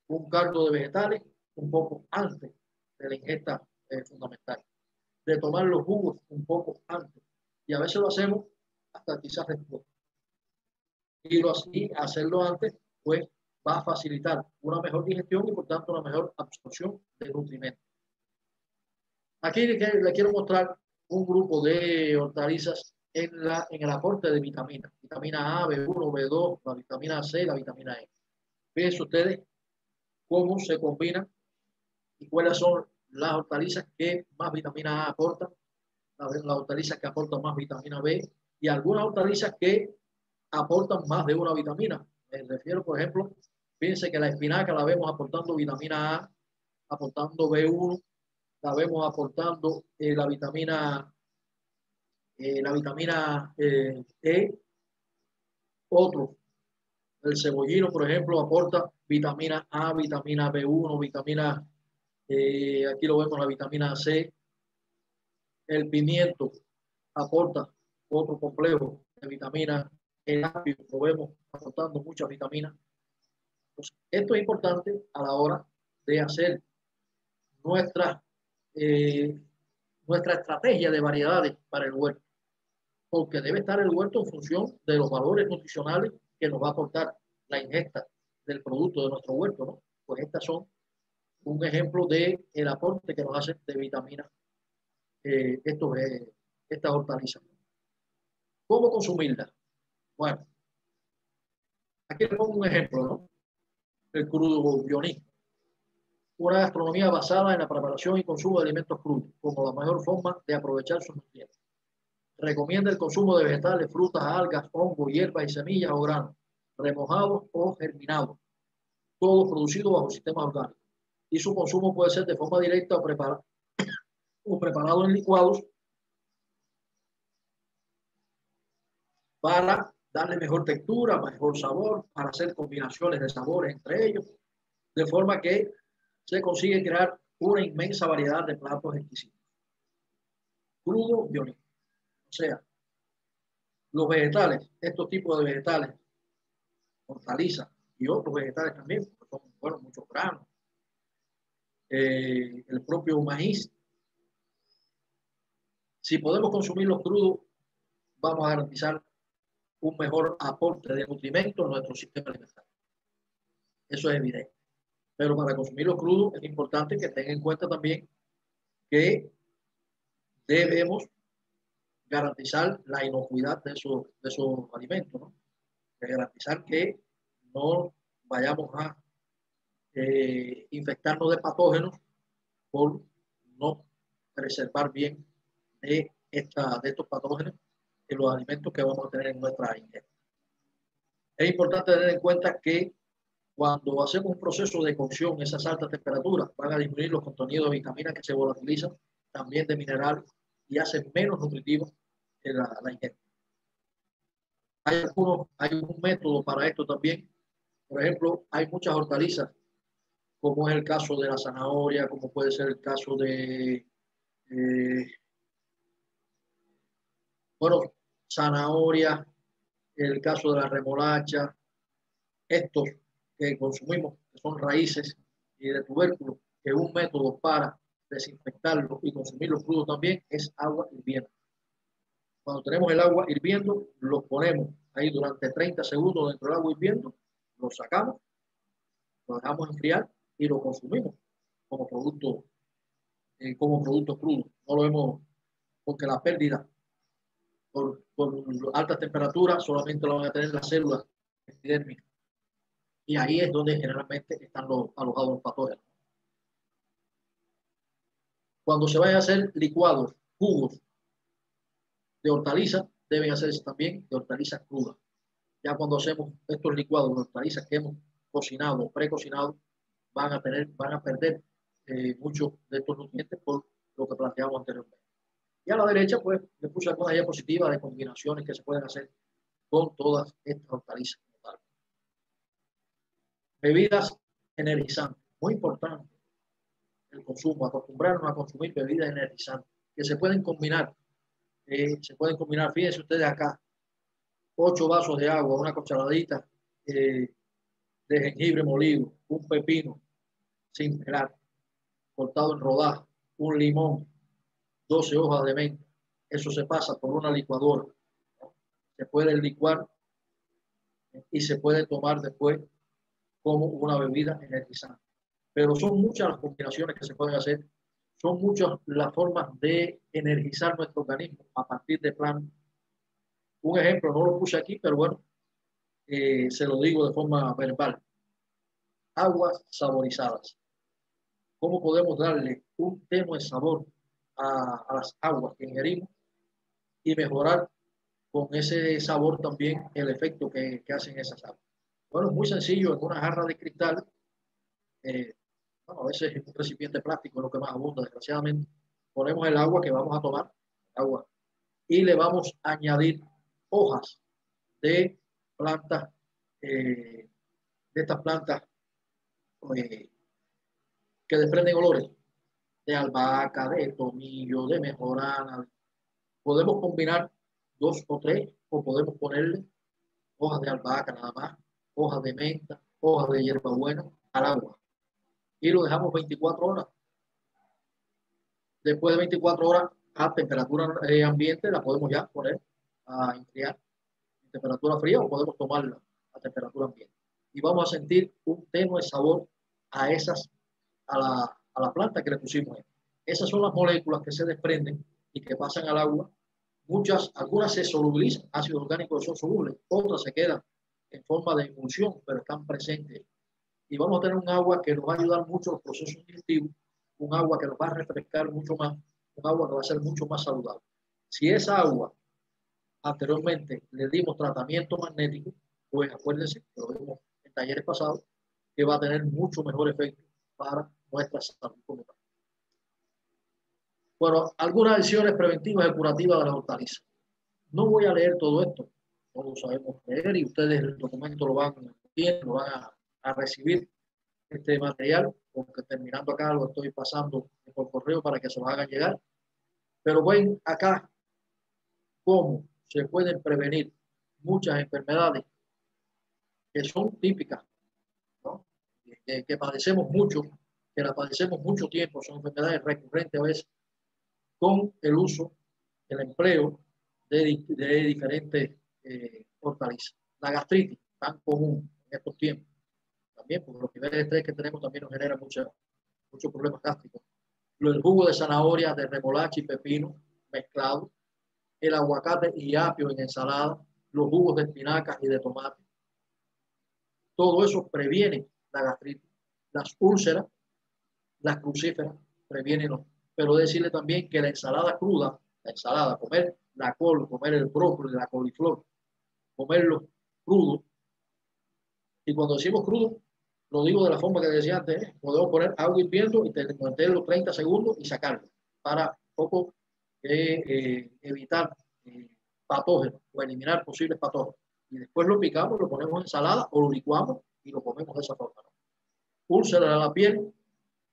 un caldo de vegetales un poco antes de la ingesta fundamental, de tomar los jugos un poco antes, y a veces lo hacemos hasta quizás después. Y así, hacerlo antes, pues va a facilitar una mejor digestión y por tanto una mejor absorción de nutrimentos. Aquí le quiero mostrar un grupo de hortalizas en el aporte de vitaminas. Vitamina A, B1, B2, la vitamina C, la vitamina E. Fíjense ustedes cómo se combinan y cuáles son las hortalizas que más vitamina A aportan, las hortalizas que aportan más vitamina B y algunas hortalizas que aportan más de una vitamina. Me refiero, por ejemplo, fíjense que la espinaca la vemos aportando vitamina A, aportando B1, la vemos aportando la vitamina E. Otro, el cebollino, por ejemplo, aporta vitamina A, vitamina B1, vitamina, aquí lo vemos, la vitamina C. El pimiento aporta otro complejo de vitaminas. El apio lo vemos aportando muchas vitaminas. Pues esto es importante a la hora de hacer nuestra estrategia de variedades para el huerto, porque debe estar el huerto en función de los valores nutricionales que nos va a aportar la ingesta del producto de nuestro huerto, ¿no? Pues estas son un ejemplo de el aporte que nos hacen de vitaminas estas hortalizas. ¿Cómo consumirlas? Bueno, aquí les pongo un ejemplo, ¿no? El crudobionismo, una gastronomía basada en la preparación y consumo de alimentos crudos como la mejor forma de aprovechar sus nutrientes. Recomienda el consumo de vegetales, frutas, algas, hongos, hierbas y semillas o granos, remojados o germinados, todo producido bajo sistemas orgánicos. Y su consumo puede ser de forma directa o preparado en licuados para darle mejor textura, mejor sabor, para hacer combinaciones de sabores entre ellos, de forma que se consigue crear una inmensa variedad de platos exquisitos. Crudo bionismo. O sea, los vegetales, estos tipos de vegetales, hortalizas y otros vegetales también, porque son, bueno, muchos granos, el propio maíz. Si podemos consumirlos crudos, vamos a garantizar un mejor aporte de nutrimentos en nuestro sistema alimentario. Eso es evidente. Pero para consumirlos crudos es importante que tengan en cuenta también que debemos garantizar la inocuidad de esos alimentos, ¿no? De garantizar que no vayamos a infectarnos de patógenos por no preservar bien de estos patógenos en los alimentos que vamos a tener en nuestra ingesta. Es importante tener en cuenta que cuando hacemos un proceso de cocción, esas altas temperaturas van a disminuir los contenidos de vitaminas que se volatilizan, también de minerales, y hacen menos nutritivos la ingesta. Hay un método para esto también. Por ejemplo, hay muchas hortalizas, como es el caso de la zanahoria, como puede ser el caso de, zanahoria, el caso de la remolacha, estos que consumimos, que son raíces y de tubérculos, que un método para desinfectarlos y consumirlos crudos también es agua hirviendo. Cuando tenemos el agua hirviendo, los ponemos ahí durante 30 segundos dentro del agua hirviendo, lo sacamos, lo dejamos enfriar y lo consumimos como producto crudo. No lo vemos porque la pérdida por altas temperaturas solamente lo van a tener las células epidérmicas. Y ahí es donde generalmente están alojados los patógenos. Cuando se vayan a hacer licuados, jugos de hortalizas, deben hacerse también de hortalizas crudas. Ya cuando hacemos estos licuados de hortalizas que hemos cocinado o precocinado, van a perder muchos de estos nutrientes por lo que planteamos anteriormente. Y a la derecha, pues, le puse algunas diapositivas de combinaciones que se pueden hacer con todas estas hortalizas. Bebidas energizantes, muy importante el consumo, acostumbrarnos a consumir bebidas energizantes, que se pueden combinar. Fíjense ustedes acá, 8 vasos de agua, una cucharadita de jengibre molido, un pepino sin pelar, cortado en rodajas, un limón, 12 hojas de menta. Eso se pasa por una licuadora. Se puede licuar y se puede tomar después como una bebida energizante. Pero son muchas las combinaciones que se pueden hacer, son muchas las formas de energizar nuestro organismo a partir de plantas. Un ejemplo, no lo puse aquí, pero bueno, se lo digo de forma verbal. Aguas saborizadas. ¿Cómo podemos darle un tenue sabor a las aguas que ingerimos y mejorar con ese sabor también el efecto que hacen esas aguas? Bueno, es muy sencillo, en una jarra de cristal, bueno, a veces en un recipiente plástico es lo que más abunda, desgraciadamente, ponemos el agua que vamos a tomar, agua, y le vamos a añadir hojas de plantas, de estas plantas que desprenden olores, de albahaca, de tomillo, de mejorana. Podemos combinar 2 o 3, o podemos ponerle hojas de albahaca nada más, hojas de menta, hojas de hierbabuena al agua. Y lo dejamos 24 horas. Después de 24 horas a temperatura ambiente la podemos ya poner a enfriar en temperatura fría o podemos tomarla a temperatura ambiente. Y vamos a sentir un tenue sabor a la planta que le pusimos. Esas son las moléculas que se desprenden y que pasan al agua. Algunas se solubilizan, ácidos orgánicos son solubles, otras se quedan en forma de emulsión, pero están presentes. Y vamos a tener un agua que nos va a ayudar mucho en los procesos digestivos, un agua que nos va a refrescar mucho más, un agua que va a ser mucho más saludable. Si esa agua anteriormente le dimos tratamiento magnético, pues acuérdense, que lo vimos en talleres pasados, que va a tener mucho mejor efecto para nuestra salud como tal. Bueno, algunas acciones preventivas y curativas de las hortalizas. No voy a leer todo esto, todos sabemos leer y ustedes el documento lo van a recibir este material, porque terminando acá lo estoy pasando por correo para que se lo hagan llegar. Pero ven acá cómo se pueden prevenir muchas enfermedades que son típicas, ¿no? que padecemos mucho, que las padecemos mucho tiempo, son enfermedades recurrentes a veces, con el uso, el empleo de diferentes hortalizas. La gastritis, tan común en estos tiempos, también porque los niveles de estrés que tenemos también nos generan muchos problemas gástricos. El jugo de zanahoria, de remolacha y pepino mezclado, el aguacate y apio en ensalada, los jugos de espinacas y de tomate. Todo eso previene la gastritis. Las úlceras, las crucíferas, previenen. Pero decirle también que la ensalada cruda, comer la col, comer el brócoli, la coliflor, comerlo crudo. Y cuando decimos crudo, lo digo de la forma que decía antes, podemos poner agua hirviendo y mantenerlo 30 segundos y sacarlo para un poco evitar patógenos o eliminar posibles patógenos. Y después lo picamos, lo ponemos en ensalada o lo licuamos y lo comemos de esa forma. Úlcera de la piel,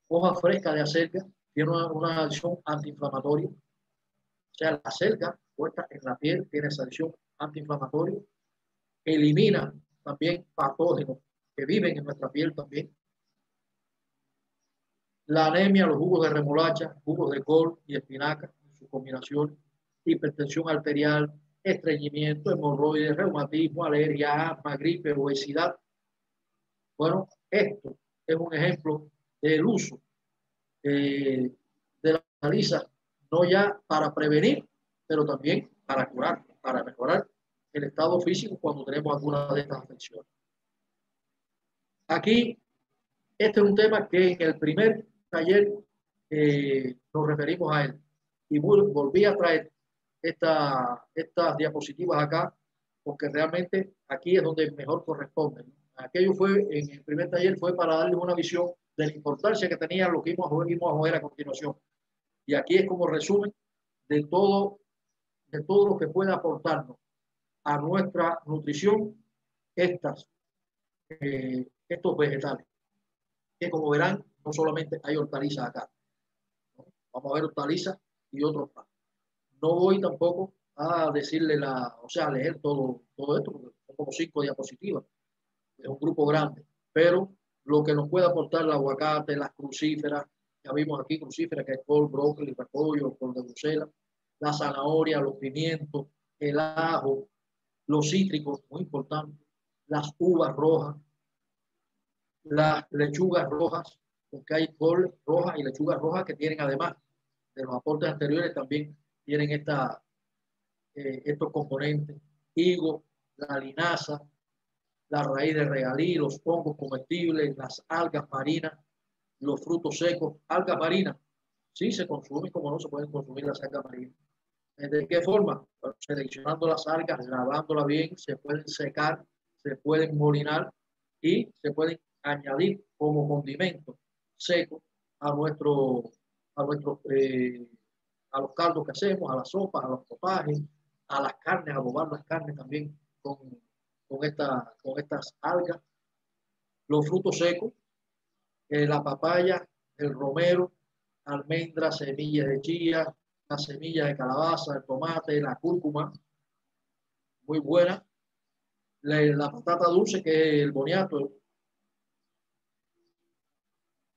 hoja fresca de acelga, tiene una acción antiinflamatoria. O sea, la acelga puesta en la piel tiene esa acción antiinflamatoria. Elimina también patógenos que viven en nuestra piel también. La anemia, los jugos de remolacha, jugos de col y espinaca, en su combinación, hipertensión arterial, estreñimiento, hemorroides, reumatismo, alergia, asma, gripe, obesidad. Bueno, esto es un ejemplo del uso de la hortaliza, no ya para prevenir, pero también para curar, para mejorar el estado físico cuando tenemos alguna de estas afecciones. Aquí, este es un tema que en el primer taller nos referimos a él. Y volví a traer estas diapositivas acá, porque realmente aquí es donde mejor corresponde. Aquello fue, en el primer taller, fue para darle una visión de la importancia que tenía lo que íbamos a ver a continuación. Y aquí es como resumen de todo lo que puede aportarnos a nuestra nutrición estos vegetales, que como verán, no solamente hay hortalizas acá, ¿no? Vamos a ver hortalizas y otros más. No voy tampoco a decirle a leer todo esto, porque son como 5 diapositivas, es un grupo grande, pero lo que nos puede aportar el aguacate, las crucíferas, ya vimos aquí crucíferas, que es col, brócoli, repollo, col de Bruselas, la zanahoria, los pimientos, el ajo, los cítricos, muy importante, las uvas rojas, las lechugas rojas, porque hay col roja y lechugas rojas que tienen, además de los aportes anteriores, también tienen estos componentes: higo, la linaza, la raíz de regalí, los hongos comestibles, las algas marinas, los frutos secos. Algas marinas, sí se consumen, como no se pueden consumir las algas marinas. ¿De qué forma? Bueno, seleccionando las algas, lavándolas bien, se pueden secar, se pueden molinar y se pueden añadir como condimento seco a a los caldos que hacemos, a las sopas, a los potajes, a las carnes, a adobar las carnes también con estas algas. Los frutos secos, la papaya, el romero, almendras, semillas de chía, las semillas de calabaza, el tomate, la cúrcuma, muy buena. La patata dulce, que es el boniato,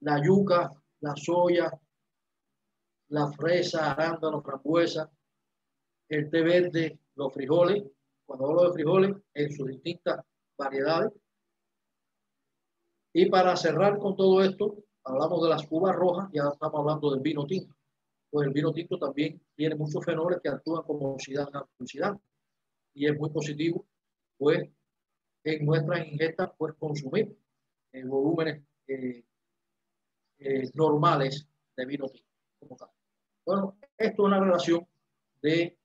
la yuca, la soya, la fresa, arándano, frambuesa, el té verde, los frijoles. Cuando hablo de frijoles, en sus distintas variedades. Y para cerrar con todo esto, hablamos de las uvas rojas, ya estamos hablando del vino tinto. Pues el vino tinto también tiene muchos fenoles que actúan como oxidante y es muy positivo, pues en nuestras ingestas, pues consumir volúmenes normales de vino tinto como tal. Bueno, esto es una relación de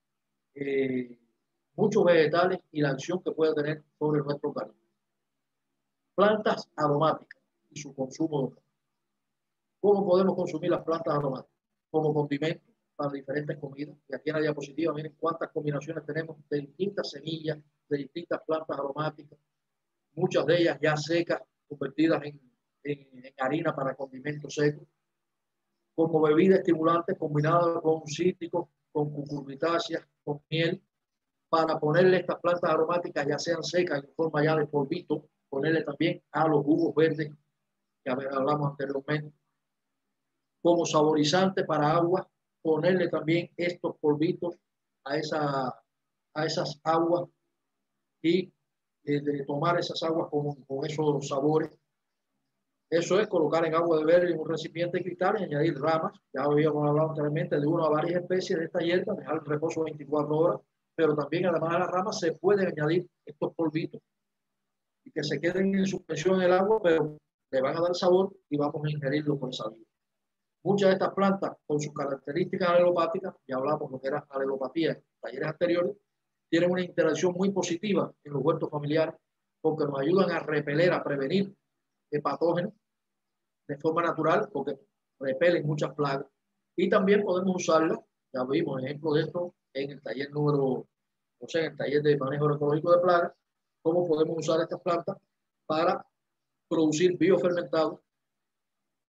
muchos vegetales y la acción que puede tener sobre nuestro organismo. Plantas aromáticas y su consumo. ¿Cómo podemos consumir las plantas aromáticas? Como condimento para diferentes comidas. Y aquí en la diapositiva miren cuántas combinaciones tenemos de distintas semillas, de distintas plantas aromáticas, muchas de ellas ya secas, convertidas en harina para condimentos secos, como bebida estimulante combinada con cítricos, con cucurbitáceas, con miel, para ponerle estas plantas aromáticas, ya sean secas en forma ya de polvito, ponerle también a los jugos verdes que hablamos anteriormente, como saborizante para agua, ponerle también estos polvitos a esas aguas y de tomar esas aguas con esos sabores. Eso es colocar en agua de beber en un recipiente de cristal y añadir ramas. Ya habíamos hablado anteriormente de una o varias especies de esta hierba, dejar el reposo 24 horas, pero también además de las ramas se pueden añadir estos polvitos y que se queden en suspensión en el agua, pero le van a dar sabor y vamos a ingerirlo con esa vía. Muchas de estas plantas, con sus características alelopáticas, ya hablamos de lo que era alelopatía en talleres anteriores, tienen una interacción muy positiva en los huertos familiares porque nos ayudan a repeler, a prevenir patógenos de forma natural porque repelen muchas plagas y también podemos usarlas, ya vimos ejemplos de esto en el taller en el taller de manejo ecológico de plagas, cómo podemos usar estas plantas para producir biofermentados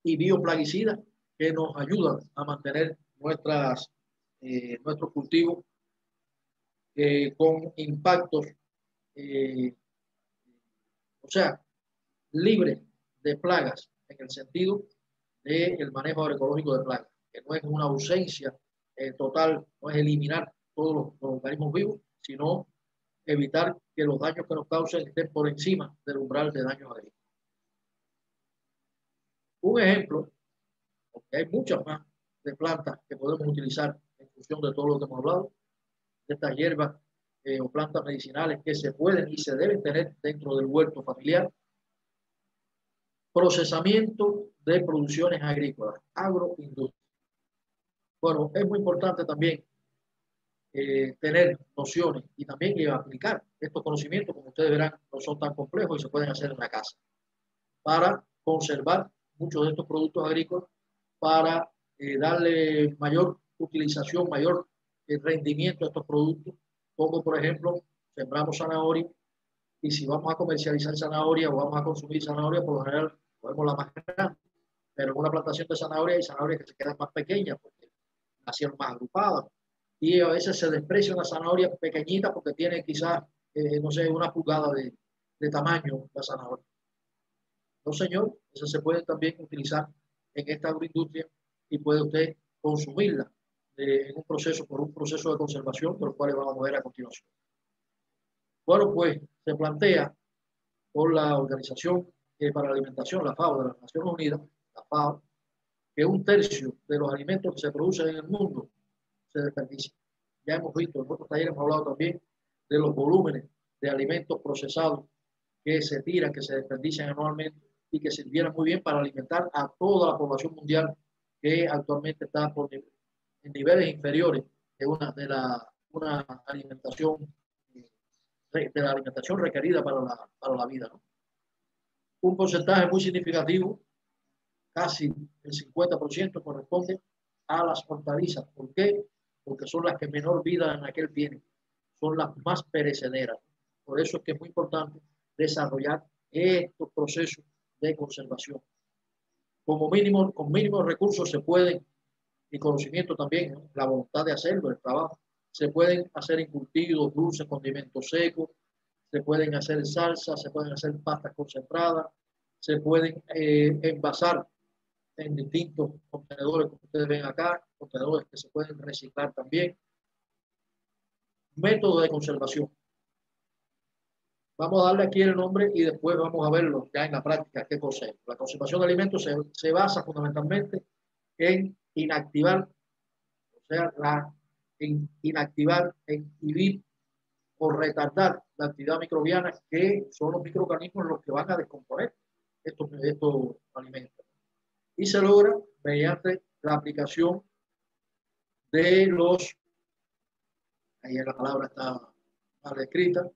y bioplaguicidas que nos ayudan a mantener nuestros cultivos con impactos, libres de plagas en el sentido del manejo agroecológico de plagas, que no es una ausencia total, no es eliminar todos los organismos vivos, sino evitar que los daños que nos causen estén por encima del umbral de daños agrícolas. Un ejemplo, porque hay muchas más de plantas que podemos utilizar en función de todo lo que hemos hablado, de estas hierbas o plantas medicinales que se pueden y se deben tener dentro del huerto familiar. Procesamiento de producciones agrícolas, agroindustria. Bueno, es muy importante también tener nociones y también aplicar estos conocimientos, como ustedes verán, no son tan complejos y se pueden hacer en la casa, para conservar muchos de estos productos agrícolas, para darle mayor utilización, mayor rendimiento a estos productos, como por ejemplo, sembramos zanahoria, y si vamos a comercializar zanahoria o vamos a consumir zanahoria, por lo general cogemos la más grande, pero en una plantación de zanahoria hay zanahorias que se quedan más pequeñas porque nacieron más agrupadas, y a veces se desprecia una zanahoria pequeñita porque tiene quizás, no sé, una pulgada de tamaño la zanahoria. No, señor, eso se puede también utilizar en esta agroindustria y puede usted consumirla en un proceso, por un proceso de conservación, por el cual vamos a ver a continuación. Bueno, pues se plantea por la Organización para la Alimentación, la FAO, de las Naciones Unidas, la FAO, que 1/3 de los alimentos que se producen en el mundo se desperdician. Ya hemos visto, en otros talleres hemos hablado también de los volúmenes de alimentos procesados que se tiran, que se desperdician anualmente y que sirvieran muy bien para alimentar a toda la población mundial que actualmente está en niveles inferiores de una alimentación, de la alimentación requerida para la vida, ¿no? Un porcentaje muy significativo, casi el 50%, corresponde a las hortalizas. ¿Por qué? Porque son las que menor vida en aquel tienen, son las más perecederas. Por eso es que es muy importante desarrollar estos procesos de conservación. Como mínimo, con mínimos recursos se pueden, y conocimiento también, ¿no? La voluntad de hacerlo, el trabajo, se pueden hacer encurtidos, dulces, condimentos secos, se pueden hacer salsas, se pueden hacer pastas concentradas, se pueden envasar en distintos contenedores como ustedes ven acá, contenedores que se pueden reciclar también. Método de conservación. Vamos a darle aquí el nombre y después vamos a verlo ya en la práctica qué cosa es. La conservación de alimentos se basa fundamentalmente en inactivar, o sea, en inactivar, en inhibir o retardar la actividad microbiana, que son los microorganismos los que van a descomponer estos alimentos. Y se logra mediante la aplicación de los, ahí la palabra está mal escrita,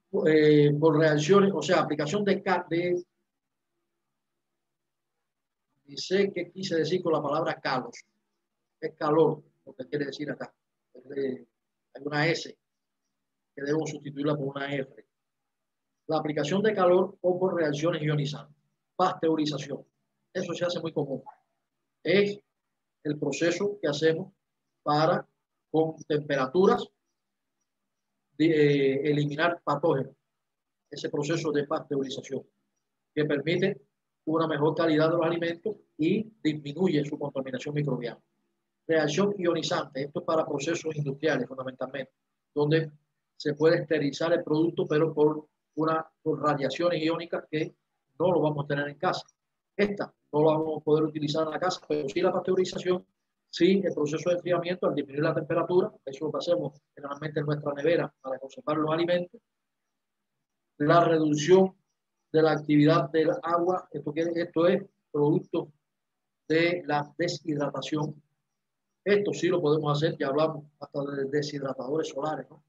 por reacciones, o sea, aplicación dice que quise decir con la palabra calos, es calor, lo que quiere decir acá. Hay una S que debemos sustituirla por una F. La aplicación de calor o por reacciones ionizantes. Pasteurización. Eso se hace muy común. Es el proceso que hacemos para, con temperaturas, eliminar patógenos. Ese proceso de pasteurización que permite una mejor calidad de los alimentos y disminuye su contaminación microbiana. Reacción ionizante. Esto es para procesos industriales fundamentalmente, donde se puede esterilizar el producto, pero por radiaciones iónicas que no lo vamos a tener en casa. Esta no lo vamos a poder utilizar en la casa, pero sí la pasteurización, sí el proceso de enfriamiento al disminuir la temperatura. Eso es lo que hacemos generalmente en nuestra nevera para conservar los alimentos. La reducción de la actividad del agua, esto es producto de la deshidratación. Esto sí lo podemos hacer, ya hablamos hasta de deshidratadores solares, ¿no?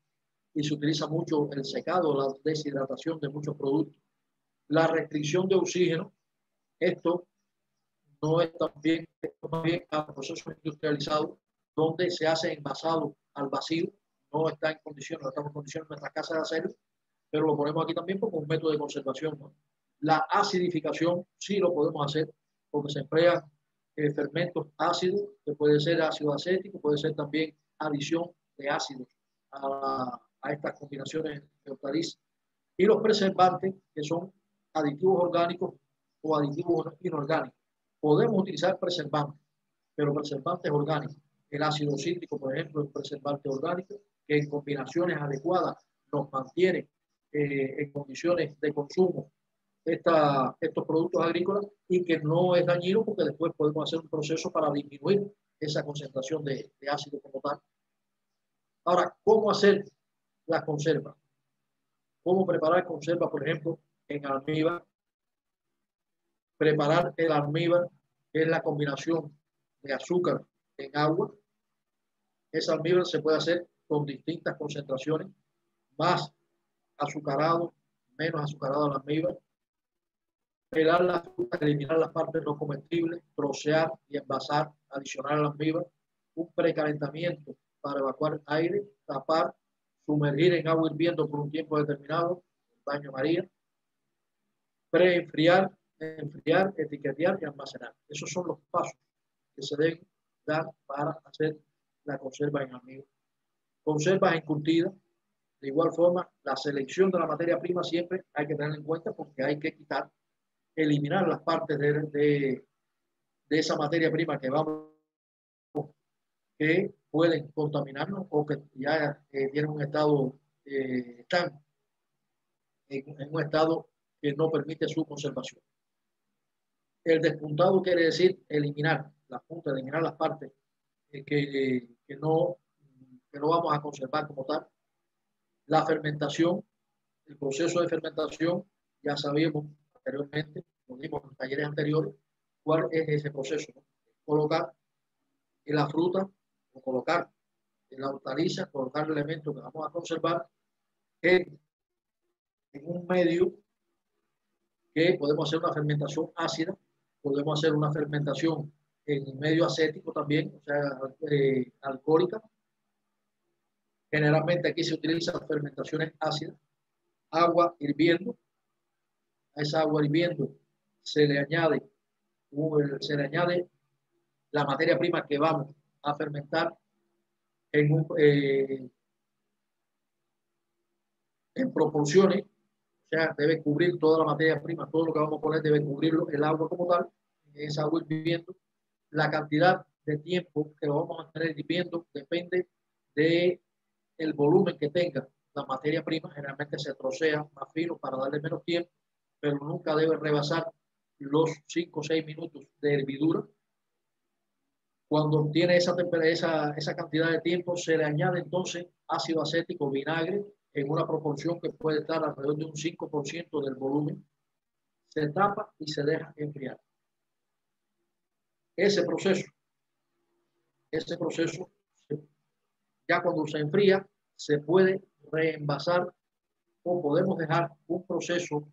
Y se utiliza mucho el secado, la deshidratación de muchos productos. La restricción de oxígeno, esto no es también, esto más bien a procesos industrializados, donde se hace envasado al vacío, no está en condiciones, no estamos en condiciones en nuestras casas de hacerlo, pero lo ponemos aquí también como un método de conservación, ¿no? La acidificación sí lo podemos hacer, porque se emplean fermentos ácidos, que puede ser ácido acético, puede ser también adición de ácidos a estas combinaciones de hortalizas. Y los preservantes, que son aditivos orgánicos o aditivos inorgánicos. Podemos utilizar preservantes, pero preservantes orgánicos. El ácido cítrico, por ejemplo, es un preservante orgánico que en combinaciones adecuadas nos mantiene en condiciones de consumo estos productos agrícolas y que no es dañino, porque después podemos hacer un proceso para disminuir esa concentración de ácido como tal. Ahora, ¿cómo hacer las conservas? ¿Cómo preparar conservas, por ejemplo, en almíbar? Preparar el almíbar, que es la combinación de azúcar en agua. Ese almíbar se puede hacer con distintas concentraciones, más azucarado, menos azucarado el almíbar. pelar las frutas, eliminar las partes no comestibles, trocear y envasar, adicionar al almíbar, un precalentamiento para evacuar aire, tapar, sumergir en agua hirviendo por un tiempo determinado, baño María, preenfriar, enfriar, etiquetear y almacenar. Esos son los pasos que se deben dar para hacer la conserva en almíbar. Conservas encurtidas, de igual forma, la selección de la materia prima siempre hay que tener en cuenta porque hay que quitar, eliminar las partes de esa materia prima que pueden contaminarnos o que ya tienen un estado, están en un estado que no permite su conservación. El despuntado quiere decir eliminar las puntas, eliminar las partes que no vamos a conservar como tal. La fermentación, el proceso de fermentación, ya sabíamos anteriormente, lo vimos en talleres anteriores, cuál es ese proceso, ¿no? Colocar en la fruta o colocar en la hortaliza, colocar el elemento que vamos a conservar en un medio que podemos hacer una fermentación ácida, podemos hacer una fermentación en medio acético también, o sea, alcohólica. Generalmente aquí se utilizan fermentaciones ácidas, agua hirviendo. A esa agua hirviendo se le añade la materia prima que vamos a fermentar en proporciones, o sea, debe cubrir toda la materia prima, todo lo que vamos a poner debe cubrirlo, el agua como tal, esa agua hirviendo. La cantidad de tiempo que lo vamos a tener hirviendo depende del volumen que tenga la materia prima. Generalmente se trocea más fino para darle menos tiempo, pero nunca debe rebasar los 5 o 6 minutos de hervidura. Cuando tiene esa cantidad de tiempo, se le añade entonces ácido acético, vinagre, en una proporción que puede estar alrededor de un 5% del volumen. Se tapa y se deja enfriar. Ese proceso, ya cuando se enfría, se puede reenvasar o podemos dejar un proceso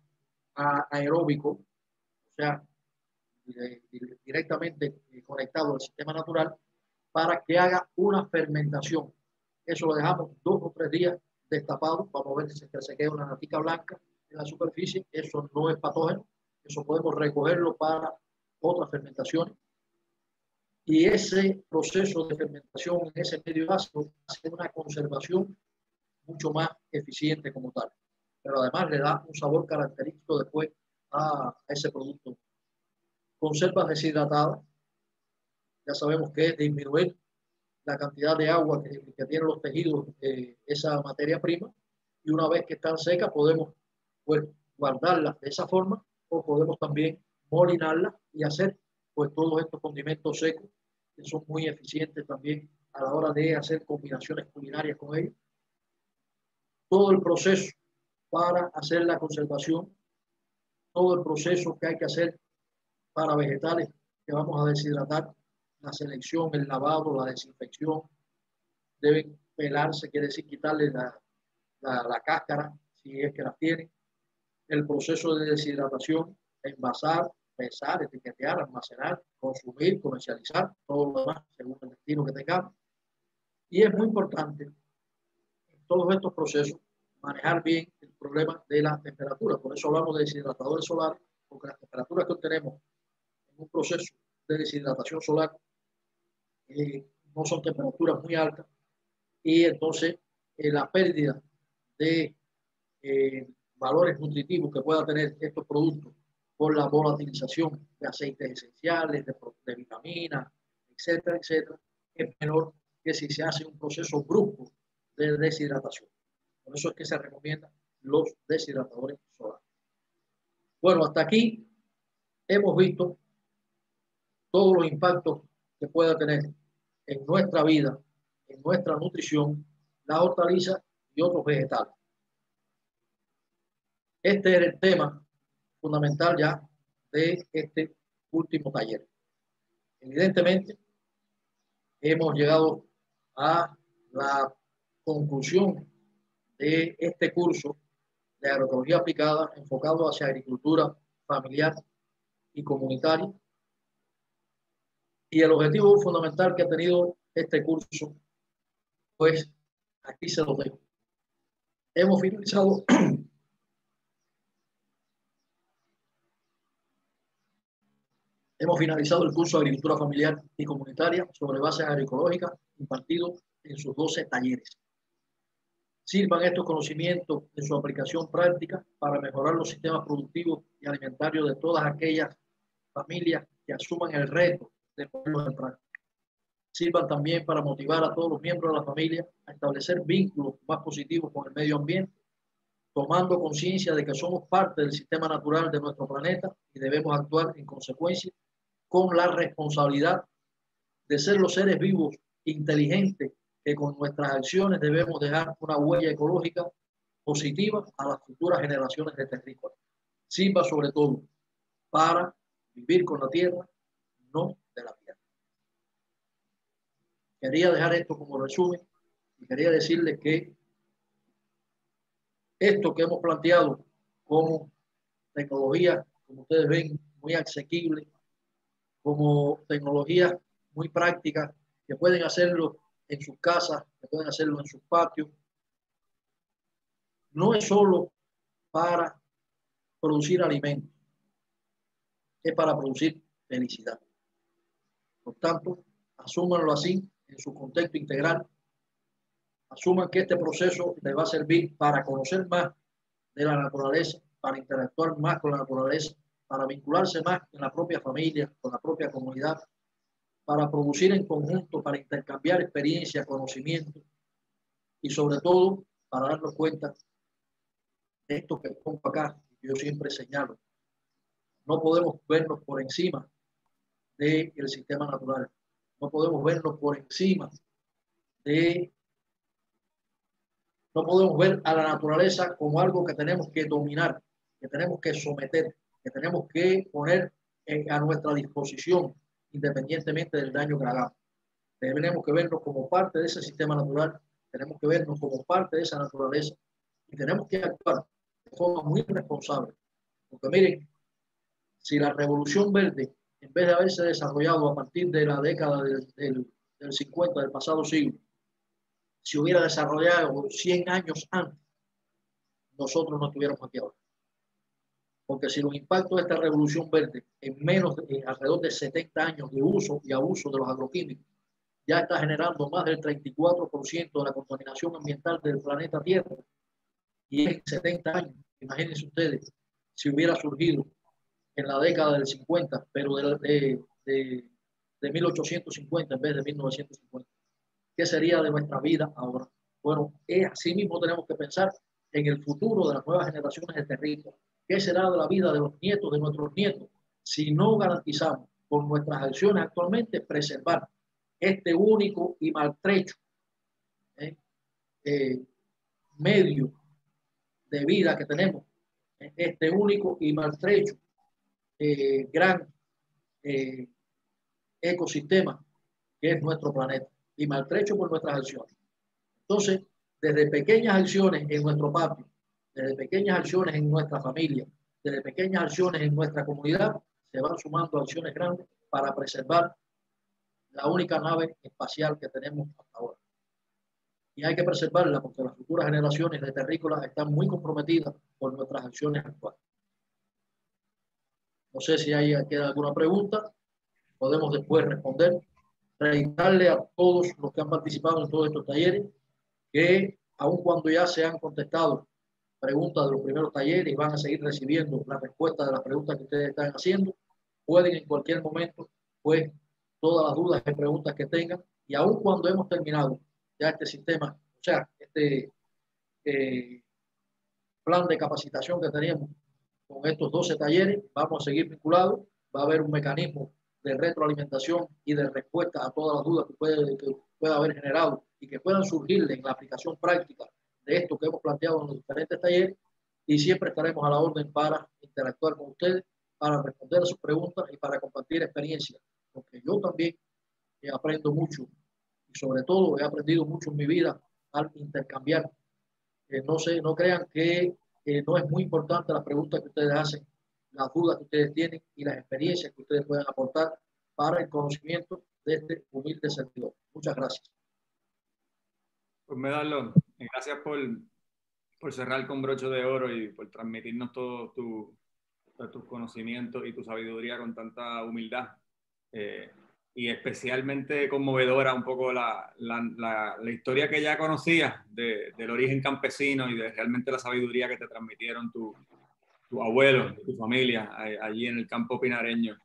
aeróbico, o sea, directamente conectado al sistema natural, para que haga una fermentación. Eso lo dejamos 2 o 3 días destapado. Vamos a ver si se queda una natica blanca en la superficie. Eso no es patógeno. Eso podemos recogerlo para otras fermentaciones. Y ese proceso de fermentación en ese medio ácido hace una conservación mucho más eficiente como tal. Pero además le da un sabor característico después a ese producto. Conservas deshidratadas, ya sabemos que es disminuir la cantidad de agua que tienen los tejidos de esa materia prima, y una vez que están secas podemos pues guardarlas de esa forma, o podemos también molinarlas y hacer pues todos estos condimentos secos que son muy eficientes también a la hora de hacer combinaciones culinarias con ellos. Todo el proceso para hacer la conservación, todo el proceso que hay que hacer para vegetales que vamos a deshidratar, la selección, el lavado, la desinfección, deben pelarse, quiere decir quitarle la cáscara si es que las tienen. El proceso de deshidratación, envasar, pesar, etiquetear, almacenar, consumir, comercializar, todo lo demás según el destino que tengamos. Y es muy importante en todos estos procesos manejar bien el problema de la temperatura. Por eso hablamos de deshidratadores solares, porque las temperaturas que obtenemos en un proceso de deshidratación solar no son temperaturas muy altas, y entonces la pérdida de valores nutritivos que pueda tener estos productos por la volatilización de aceites esenciales, de vitaminas, etcétera, etcétera, es menor que si se hace un proceso brusco de deshidratación. Por eso es que se recomiendan los deshidratadores solares. Bueno, hasta aquí hemos visto todos los impactos que pueda tener en nuestra vida, en nuestra nutrición, la hortaliza y otros vegetales. Este es el tema fundamental ya de este último taller. Evidentemente, hemos llegado a la conclusión de este curso de agroecología aplicada enfocado hacia agricultura familiar y comunitaria. Y el objetivo fundamental que ha tenido este curso, pues aquí se lo dejo. Hemos finalizado el curso de agricultura familiar y comunitaria sobre bases agroecológicas impartido en sus 12 talleres. Sirvan estos conocimientos en su aplicación práctica para mejorar los sistemas productivos y alimentarios de todas aquellas familias que asuman el reto de ponerlos en práctica. Sirvan también para motivar a todos los miembros de la familia a establecer vínculos más positivos con el medio ambiente, tomando conciencia de que somos parte del sistema natural de nuestro planeta y debemos actuar en consecuencia con la responsabilidad de ser los seres vivos inteligentes que con nuestras acciones debemos dejar una huella ecológica positiva a las futuras generaciones de terrícolas. Sirva sobre todo para vivir con la tierra, no de la tierra. Quería dejar esto como resumen y quería decirles que esto que hemos planteado como tecnología, como ustedes ven, muy asequible, como tecnologías muy prácticas, que pueden hacerlo en sus casas, que pueden hacerlo en sus patios. No es solo para producir alimentos, es para producir felicidad. Por tanto, asúmanlo así en su contexto integral. Asuman que este proceso les va a servir para conocer más de la naturaleza, para interactuar más con la naturaleza, para vincularse más en la propia familia, con la propia comunidad, para producir en conjunto, para intercambiar experiencias, conocimientos y sobre todo para darnos cuenta de esto que pongo acá, que yo siempre señalo. No podemos vernos por encima del sistema natural. No podemos vernos por encima de... No podemos ver a la naturaleza como algo que tenemos que dominar, que tenemos que someter, que tenemos que poner a nuestra disposición, independientemente del daño que hagamos. Tenemos que vernos como parte de ese sistema natural, tenemos que vernos como parte de esa naturaleza y tenemos que actuar de forma muy responsable. Porque miren, si la revolución verde, en vez de haberse desarrollado a partir de la década del 50 del pasado siglo, si hubiera desarrollado 100 años antes, nosotros no estuviéramos aquí ahora. Porque si los impactos de esta revolución verde en alrededor de 70 años de uso y abuso de los agroquímicos ya está generando más del 34% de la contaminación ambiental del planeta Tierra, y en 70 años, imagínense ustedes, si hubiera surgido en la década del 50, pero de 1850 en vez de 1950. ¿Qué sería de nuestra vida ahora? Bueno, así mismo tenemos que pensar en el futuro de las nuevas generaciones de terrícolas. ¿Qué será de la vida de los nietos, de nuestros nietos, si no garantizamos con nuestras acciones actualmente preservar este único y maltrecho medio de vida que tenemos, este único y maltrecho gran ecosistema que es nuestro planeta, y maltrecho por nuestras acciones? Entonces, desde pequeñas acciones en nuestro patio, desde pequeñas acciones en nuestra familia, desde pequeñas acciones en nuestra comunidad, se van sumando acciones grandes para preservar la única nave espacial que tenemos hasta ahora. Y hay que preservarla porque las futuras generaciones de terrícolas están muy comprometidas por nuestras acciones actuales. No sé si queda alguna pregunta, podemos después responder. Reiterarle a todos los que han participado en todos estos talleres que aun cuando ya se han contestado preguntas de los primeros talleres y van a seguir recibiendo la respuesta de las preguntas que ustedes están haciendo, pueden en cualquier momento, pues, todas las dudas y preguntas que tengan, y aun cuando hemos terminado ya este sistema, o sea, este plan de capacitación que teníamos con estos 12 talleres, vamos a seguir vinculados, va a haber un mecanismo de retroalimentación y de respuesta a todas las dudas que pueda haber generado y que puedan surgir en la aplicación práctica de esto que hemos planteado en los diferentes talleres, y siempre estaremos a la orden para interactuar con ustedes, para responder a sus preguntas y para compartir experiencias, porque yo también aprendo mucho y sobre todo he aprendido mucho en mi vida al intercambiar. No crean que no es muy importante la pregunta que ustedes hacen, las dudas que ustedes tienen y las experiencias que ustedes puedan aportar para el conocimiento de este humilde servidor. Muchas gracias. Pues Medardo, gracias por cerrar con broche de oro y por transmitirnos todos tus conocimientos y tu sabiduría con tanta humildad. Y especialmente conmovedora un poco la historia que ya conocías del origen campesino y de realmente la sabiduría que te transmitieron tu abuelo, tu familia allí en el campo pinareño.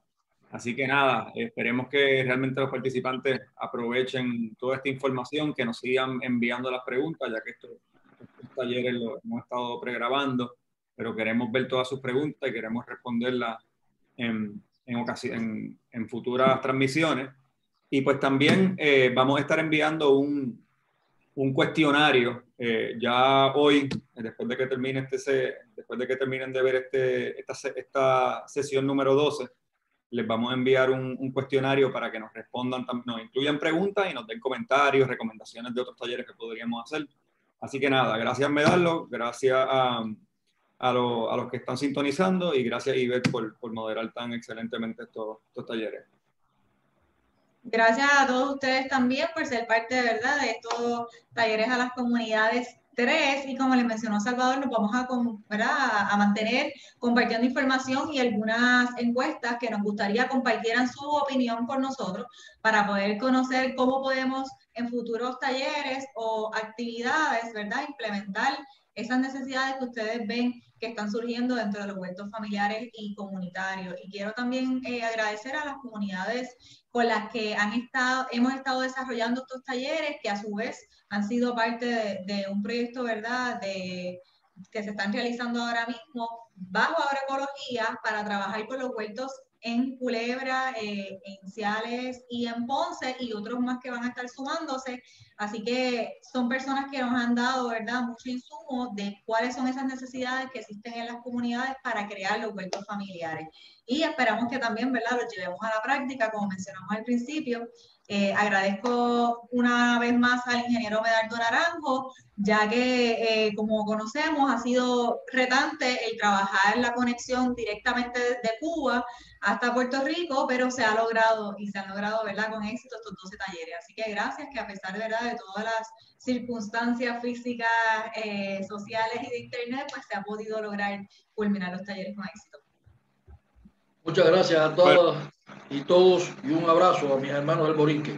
Así que nada, esperemos que realmente los participantes aprovechen toda esta información, que nos sigan enviando las preguntas, ya que estos talleres los hemos estado pregrabando, pero queremos ver todas sus preguntas y queremos responderlas en futuras transmisiones. Y pues también vamos a estar enviando un cuestionario ya hoy, después de que terminen de ver esta sesión número 12, les vamos a enviar un cuestionario para que nos respondan, nos incluyan preguntas y nos den comentarios, recomendaciones de otros talleres que podríamos hacer. Así que nada, gracias Medardo, gracias a los que están sintonizando y gracias Ivette por moderar tan excelentemente estos talleres. Gracias a todos ustedes también por ser parte de verdad de estos talleres a las comunidades 3, y como les mencionó Salvador, nos vamos a mantener compartiendo información y algunas encuestas que nos gustaría compartieran su opinión con nosotros para poder conocer cómo podemos en futuros talleres o actividades, ¿verdad?, implementar esas necesidades que ustedes ven que están surgiendo dentro de los huertos familiares y comunitarios. Y quiero también agradecer a las comunidades con las que hemos estado desarrollando estos talleres, que a su vez han sido parte de un proyecto, ¿verdad?, que se están realizando ahora mismo bajo agroecología para trabajar con los huertos en Culebra, en Ciales y en Ponce, y otros más que van a estar sumándose. Así que son personas que nos han dado, ¿verdad?, mucho insumo de cuáles son esas necesidades que existen en las comunidades para crear los huertos familiares. Y esperamos que también, ¿verdad?, los llevemos a la práctica, como mencionamos al principio. Agradezco una vez más al ingeniero Medardo Naranjo, ya que, como conocemos, ha sido retante el trabajar la conexión directamente desde Cuba hasta Puerto Rico, pero se han logrado, ¿verdad?, con éxito estos 12 talleres. Así que gracias, que a pesar, ¿verdad?, de todas las circunstancias físicas, sociales y de internet, pues se ha podido lograr culminar los talleres con éxito. Muchas gracias a todas y todos, y un abrazo a mis hermanos del Borinque.